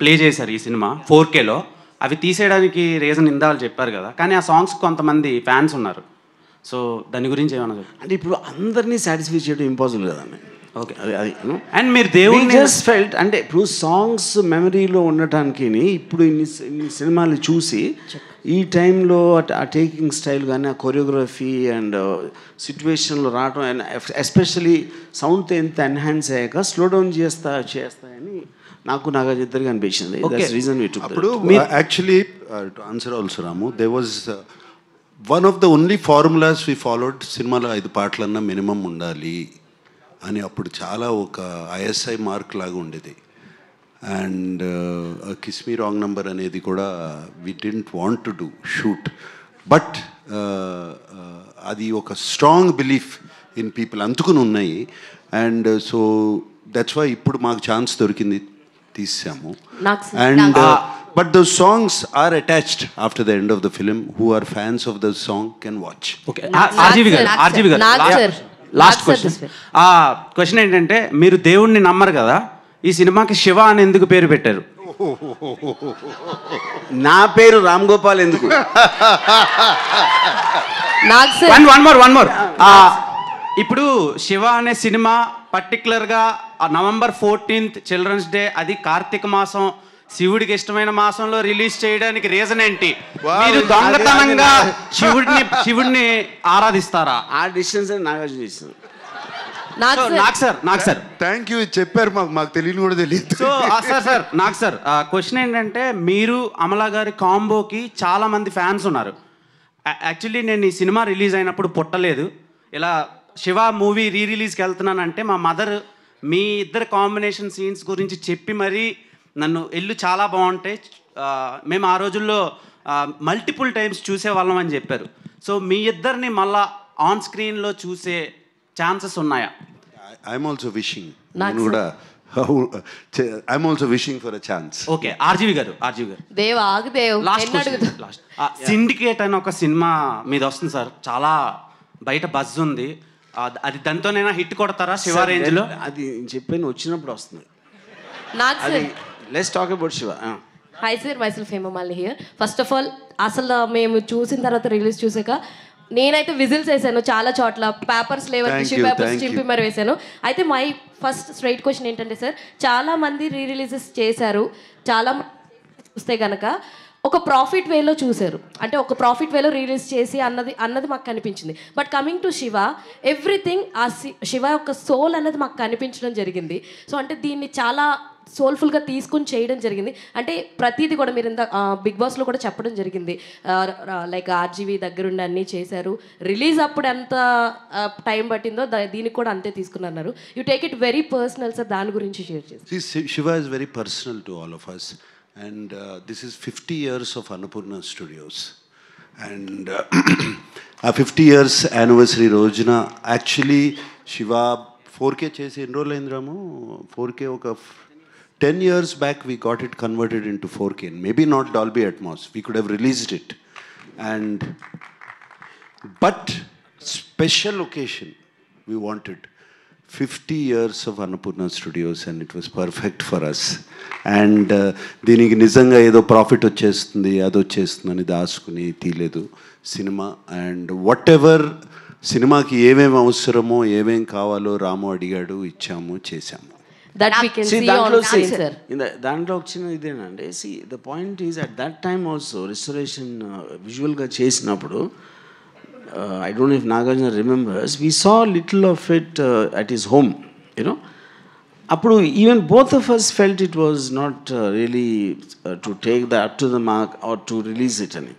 play చేశారు ఈ cinema 4Kలో. అవి తీసేయడానికి reason ఇందాలు చెప్పారు కదా, కానీ ఆ సాంగ్స్ కొంతమంది ఫ్యాన్స్ ఉన్నారు. సో దాని గురించి ఏమన్నా చెప్పండి. అంటే ఇప్పుడు అందరినీ సాటిస్ఫై చేయడం ఇంపాసిబుల్ కదండి. ఓకే. అది అండ్ మీరు దేవుడిని జస్ట్ ఫెల్ట్ అంటే ఇప్పుడు సాంగ్స్ మెమరీలో ఉండటానికి ఇప్పుడు ఇన్ని సినిమాలు చూసి ఈ టైంలో ఆ టేకింగ్ స్టైల్ కానీ ఆ కొరియోగ్రఫీ అండ్ సిచ్యువేషన్లో రావడం అండ్ ఎస్పెషలీ సౌండ్తో ఎంత ఎన్హాన్స్ అయ్యాక స్లో డౌన్ చేస్తాయని నాకు ఇద్దరికి అనిపించింది. రీజన్ అప్పుడు actually to answer also Ramu, they was one of the only formulas we followed. సినిమాలో 5 పాటలన్నా మినిమం ఉండాలి అని అప్పుడు చాలా ఒక ఐఎస్ఐ మార్క్ లాగా ఉండేది. And kiss me wrong number అనేది కూడా we didn't want to do shoot, but అది ఒక స్ట్రాంగ్ బిలీఫ్ ఇన్ పీపుల్ అందుకుని ఉన్నాయి. అండ్ సో దట్స్ వై ఇప్పుడు మాకు ఛాన్స్ దొరికింది, తీసాము. And but those songs are attached after the end of the film. Who are fans of the song can watch. Okay. RGV గారు last question ఏంటంటే, మీరు దేవుణ్ణి నమ్మరు కదా, ఈ సినిమాకి శివ అని ఎందుకు పేరు పెట్టారు? నా పేరు రామ్ గోపాల్ ఎందుకు? One more. ఇప్పుడు శివ అనే సినిమా పర్టికులర్గా November 14th చిల్డ్రన్స్ డే, అది కార్తీక మాసం, శివుడికి ఇష్టమైన మాసంలో రిలీజ్ చేయడానికి రీజన్ ఏంటి? మీరు దొంగతనంగా శివుడిని ఆరాధిస్తారా? ఆ డిస్టెన్స్ నాగార్జున చేసింది. నాకు సార్ థ్యాంక్ యూ చెప్పారు, మాకు తెలియని కూడా తెలియదు. సో సార్ నాకు సార్ క్వశ్చన్ ఏంటంటే, మీరు అమలా గారి కాంబోకి చాలా మంది ఫ్యాన్స్ ఉన్నారు. యాక్చువల్లీ నేను ఈ సినిమా రిలీజ్ అయినప్పుడు పుట్టలేదు, ఇలా శివ మూవీ రిలీజ్కి వెళ్తున్నానంటే మా మదర్ మీ ఇద్దరు కాంబినేషన్ సీన్స్ గురించి చెప్పి మరీ నన్ను ఎల్లు చాలా బాగుంటాయి, మేము ఆ రోజుల్లో మల్టిపుల్ టైమ్స్ చూసేవాళ్ళం అని చెప్పారు. సో మీ ఇద్దరిని మళ్ళా ఆన్ స్క్రీన్లో చూసే ఛాన్సెస్ ఉన్నాయా? ఐఎమ్ ఆల్సో విషింగ్, నేను కూడా I'm also wishing for a chance. Okay. RGV గారు లాస్ట్ సిండికేట్ అని ఒక సినిమా మీద వస్తుంది సార్, చాలా బయట బజ్ ఉంది, అది దాంతోనైనా హిట్ కొడతారా శివ రేంజ్లో? అది చెప్పాను, వచ్చినప్పుడు వస్తుంది. Let's talk about Shiva. Hi sir, myself Hemamalini here. First of all అసలు మేము చూసిన తర్వాత రిలీజ్ చూసాక నేనైతే విజిల్స్ వేసాను చాలా చోట్ల, పేపర్స్ లేవని టిష్యూ పేపర్స్ చింపి మరి వేసాను. అయితే మై ఫస్ట్ స్ట్రైట్ క్వశ్చన్ ఏంటంటే సార్, చాలామంది రిలీజెస్ చేశారు, చాలా చూస్తే కనుక ఒక ప్రాఫిట్ వేలో చూశారు, అంటే ఒక ప్రాఫిట్ వేలో రిలీజ్ చేసి అన్నది మాకు కనిపించింది. But coming to Shiva, everything ఆ శివ యొక్క సోల్ అన్నది మాకు కనిపించడం జరిగింది. సో అంటే దీన్ని చాలా సోల్ఫుల్గా తీసుకుని చేయడం జరిగింది. అంటే ప్రతిదీ కూడా మీరు ఇంత బిగ్ బాస్లో కూడా చెప్పడం జరిగింది, లైక్ ఆర్జీవి దగ్గరుండి అన్నీ చేశారు, రిలీజ్ అప్పుడు ఎంత టైం పట్టిందో దీనికి కూడా అంతే తీసుకున్నారు. You take it very personal sir, దాని గురించి షేర్ చేసి. Shiva is very personal to all of us. And this is 50 years of Annapurna Studios. And a 50 years anniversary rojuna actually Shiva 4K chesi enroll aయింdramu. 4K oka 10 years back we got it converted into 4K. Maybe not Dolby Atmos, we could have released it. And but special occasion we wanted 50 years of Annapurna Studios, and it was perfect for us. And దీనికి నిజంగా ఏదో profit వచ్చేస్తుంది అది వచ్చేస్తుంది అని దాచుకుని తీయలేదు cinema. And what ever సినిమాకి ఏమేమి అవసరమో ఏమేం కావాలో రాము అడిగాడు, ఇచ్చాము, చేశాము. దాంట్లో వచ్చిన ఇదేనండి. See the point is at that time also restoration విజువల్గా చేసినప్పుడు, I don't know if Nagarjuna remembers, we saw little of it at his home, you know. Appudu even both of us felt it was not really to take that up to the mark or to release it ani.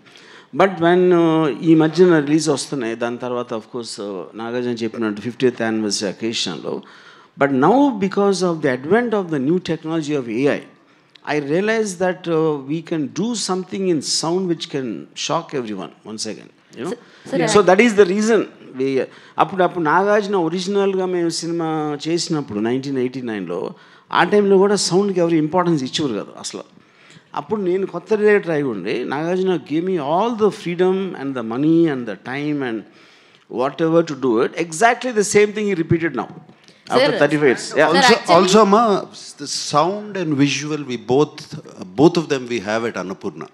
But when ee madhyana release vastunayi, dan tarvata of course Nagarjuna cheppinattu 50th anniversary occasion lo But now, because of the advent of the new technology of AI, I realized that we can do something in sound which can shock everyone once again. You know? So that is the reason. అప్పుడు నాగార్జున ఒరిజినల్గా మేము cinema చేసినప్పుడు 1989లో ఆ టైంలో కూడా సౌండ్కి ఎవరు importance ఇచ్చేవారు కదా అసలు. అప్పుడు నేను కొత్త డైరెక్టర్ అయి ఉండి Nagarjuna gave me all the freedom and the money and the time and what ever to do it. Exactly the same thing ఈ repeated now after 35 years. Also ma, the sound and visual, we both of them we have at Annapurna.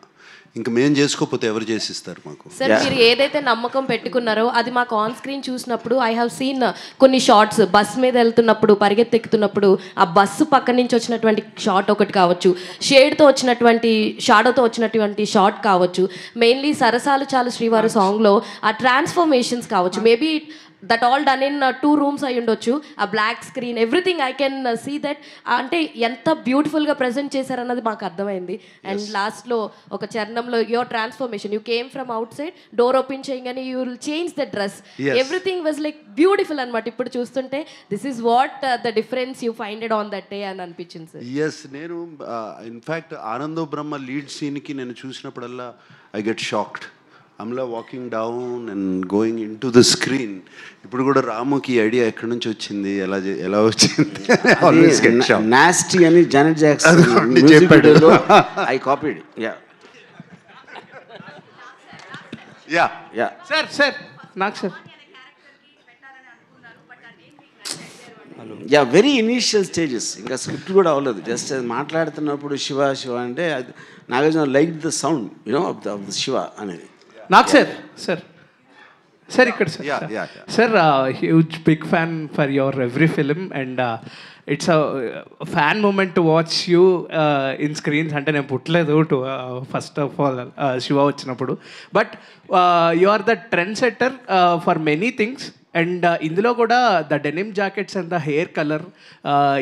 ఇంకా మేము చేసుకోకపోతే ఎవరు చేసిస్తారు మాకు? Sir మీరు ఏదైతే నమ్మకం పెట్టుకున్నారో అది మాకు ఆన్ స్క్రీన్ చూసినప్పుడు ఐ హావ్ సీన్ కొన్ని షార్ట్స్ బస్ మీద వెళ్తున్నప్పుడు పరిగెత్తెక్కుతున్నప్పుడు ఆ బస్సు పక్క నుంచి వచ్చినటువంటి షార్ట్ ఒకటి కావచ్చు, షేడ్తో వచ్చినటువంటి షాడోతో వచ్చినటువంటి షార్ట్ కావచ్చు, మెయిన్లీ సరసాలు చాలు శ్రీవారు సాంగ్లో ఆ ట్రాన్స్ఫర్మేషన్స్ కావచ్చు, maybe that all done in 2 rooms అయి ఉండొచ్చు, ఆ black screen everything I can see that. అంటే ఎంత బ్యూటిఫుల్గా ప్రజెంట్ చేశారన్నది మాకు అర్థమైంది. అండ్ లాస్ట్లో ఒక చరణంలో your transformation, you came from outside, door open చేయగానే you will change the dress, everything was like beautiful అనమాట. ఇప్పుడు చూస్తుంటే this is what the difference you finded on that day అని అనిపించింది సార్. ఎస్, నేను ఇన్ఫ్యాక్ట్ ఆనందో బ్రహ్మ లీడ్ సీన్కి నేను చూసినప్పుడల్లా I get shocked. Amala walking down and going into the screen. ఇప్పుడు కూడా రాముకి ఐడియా ఎక్కడి నుంచి వచ్చింది, ఎలా వచ్చింది? నాస్టీ అని జానెట్ జాక్సన్ చెప్పాడు, ఐ కాపీడ్. సార్ నాకు సార్ వెరీ ఇనీషియల్ స్టేజెస్, ఇంకా స్క్రిప్ట్ కూడా అవ్వలేదు. జస్ట్ మాట్లాడుతున్నప్పుడు శివ శివ అంటే Nagarjuna like the sound you know of the Shiva అనేది. నాకు సార్ ఇక్కడ sir huge big fan for your every film and it's fan moment to watch you in screens. అంటే నేను పుట్టలేదు to first of all Shiva వచ్చినప్పుడు, but you are the trend setter for many things. And ఇందులో కూడా the denim jackets and the hair colour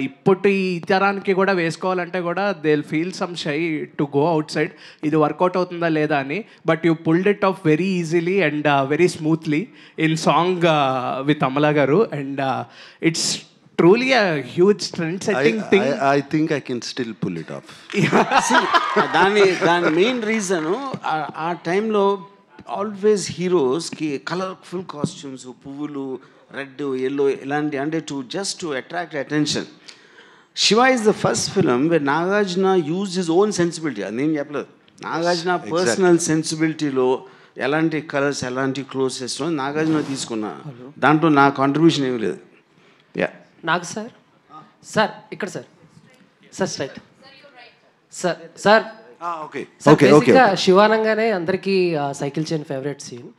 ఇప్పటి తరానికి కూడా వేసుకోవాలంటే కూడా they will feel some shy to go outside, ఇది వర్కౌట్ అవుతుందా లేదా అని. But you pulled it off very easily and very smoothly in song with Amala garu. And it's truly a huge trend-setting thing. I think I can still pull it off. దాని main reason ఆ టైంలో always హీరోస్కి colourful costumes, పువ్వులు, red, yellow ఇలాంటి, అంటే to attract attention. Shiva is the first film wear Nagarjuna use his own sensibility. అది నేను చెప్పలేదు, Nagarjuna personal సెన్సిబిలిటీలో ఎలాంటి కలర్స్, ఎలాంటి క్లోత్స్ వేసుకో నాగార్జున తీసుకున్నా, దాంట్లో నా కాంట్రిబ్యూషన్ ఏమీ లేదు. నాకు సార్ ఇక్కడ సార్ స్ట్రైట్ సార్ బేసిక్గా శివానంగానే అందరికీ cycle chain favourite scene,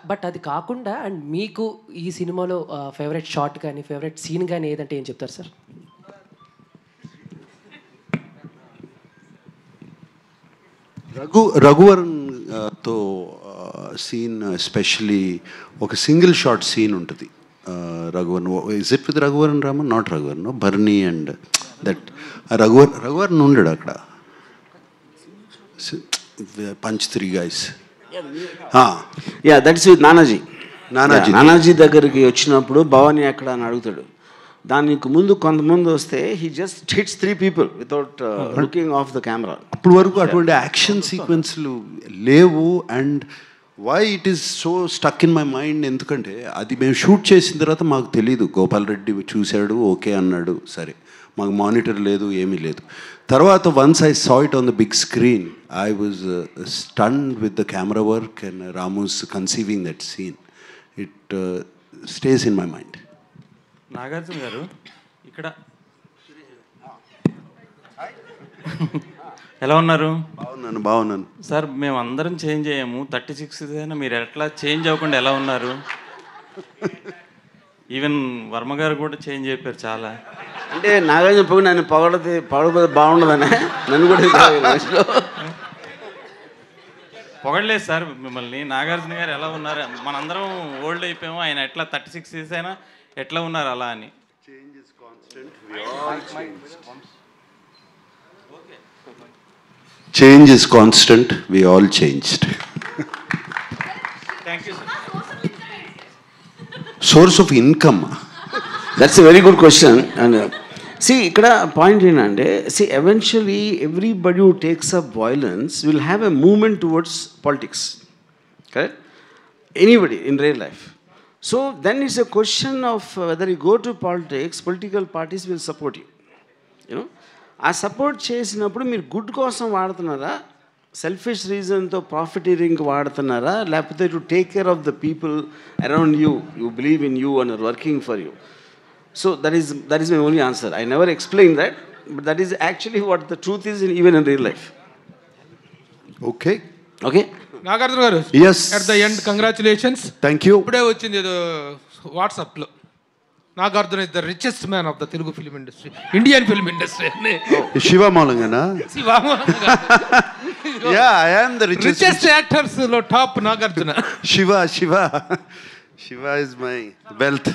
but అది కాకుండా అండ్ మీకు ఈ సినిమాలో ఫేవరెట్ షాట్ కానీ ఫేవరెట్ సీన్ కానీ ఏదంటే ఏం చెప్తారు సార్? రఘువరన్ తో సీన్ ఎస్పెషలీ ఒక సింగిల్ షాట్ సీన్ ఉంటుంది. Raghuvaran, is it with Raghuvaran Raman? Not Raghuvaran, no? Barney and that. Raghuvaran ఉండడు అక్కడ. Punch 3 guys. That's with Nanaji దగ్గరికి వచ్చినప్పుడు భవానీ ఎక్కడ అని అడుగుతాడు. దానికి ముందు కొంతమంది వస్తే he just hits 3 people without looking of the camera. అప్పటి వరకు అటువంటి యాక్షన్ సీక్వెన్స్లు లేవు. And why it is so stuck in my mind, ఎందుకంటే అది మేము షూట్ చేసిన తర్వాత మాకు తెలీదు. గోపాల్ రెడ్డి చూశాడు, ఓకే అన్నాడు, సరే, మాకు మానిటర్ లేదు, ఏమీ లేదు. తర్వాత once I saw it on the big screen, I was stunned with the camera work and Ramu's conceiving that scene. It stays in my mind. Nagarjuna గారు ఇక్కడ ఎలా ఉన్నారు? బాగున్నాను సార్. మేము అందరం చేంజ్ అయ్యాము, 36 అయినా మీరు ఎట్లా చేంజ్ అవ్వకుండా ఎలా ఉన్నారు? ఈవెన్ వర్మ గారు కూడా చేంజ్ అయిపోయారు చాలా. అంటే నాగార్జున పోయి నన్ను పొగడపోతే బాగుండదని నన్ను కూడా పొగడలేదు సార్ మిమ్మల్ని. నాగార్జున గారు ఎలా ఉన్నారు? మనందరం ఓల్డ్ అయిపోయాము, ఆయన ఎట్లా 36 years అయినా ఎట్లా ఉన్నారు అలా అని. Change is constant. We all changed. Thank you, sir. Source of income. That's a very good question. And ఇక్కడ పాయింట్ ఏంటంటే eventually everybody who takes up violence will have a movement towards politics. Correct? Anybody in real life. So then it's a question of whether you go to politics, political parties will support you. You know, ఆ support చేసినప్పుడు మీరు good కోసం వాడుతున్నారా, selfish రీజన్తో ప్రాఫిటీరింగ్కి వాడుతున్నారా, లేకపోతే to take care of the people around you, you believe in you and are working for you. So that is my only answer. I never explain that, but that is actually what the truth is even in real life. Okay okay Nagarjuna garu, yes, at the end congratulations. Thank you. ఇప్పుడే వచ్చింది ఏదో వాట్సాప్లో, Nagarjuna is the richest man of the Telugu film industry, Indian film industry. Shiva మూలంగానా? Yeah, I am the richest actors లో top Nagarjuna. Shiva is my wealth.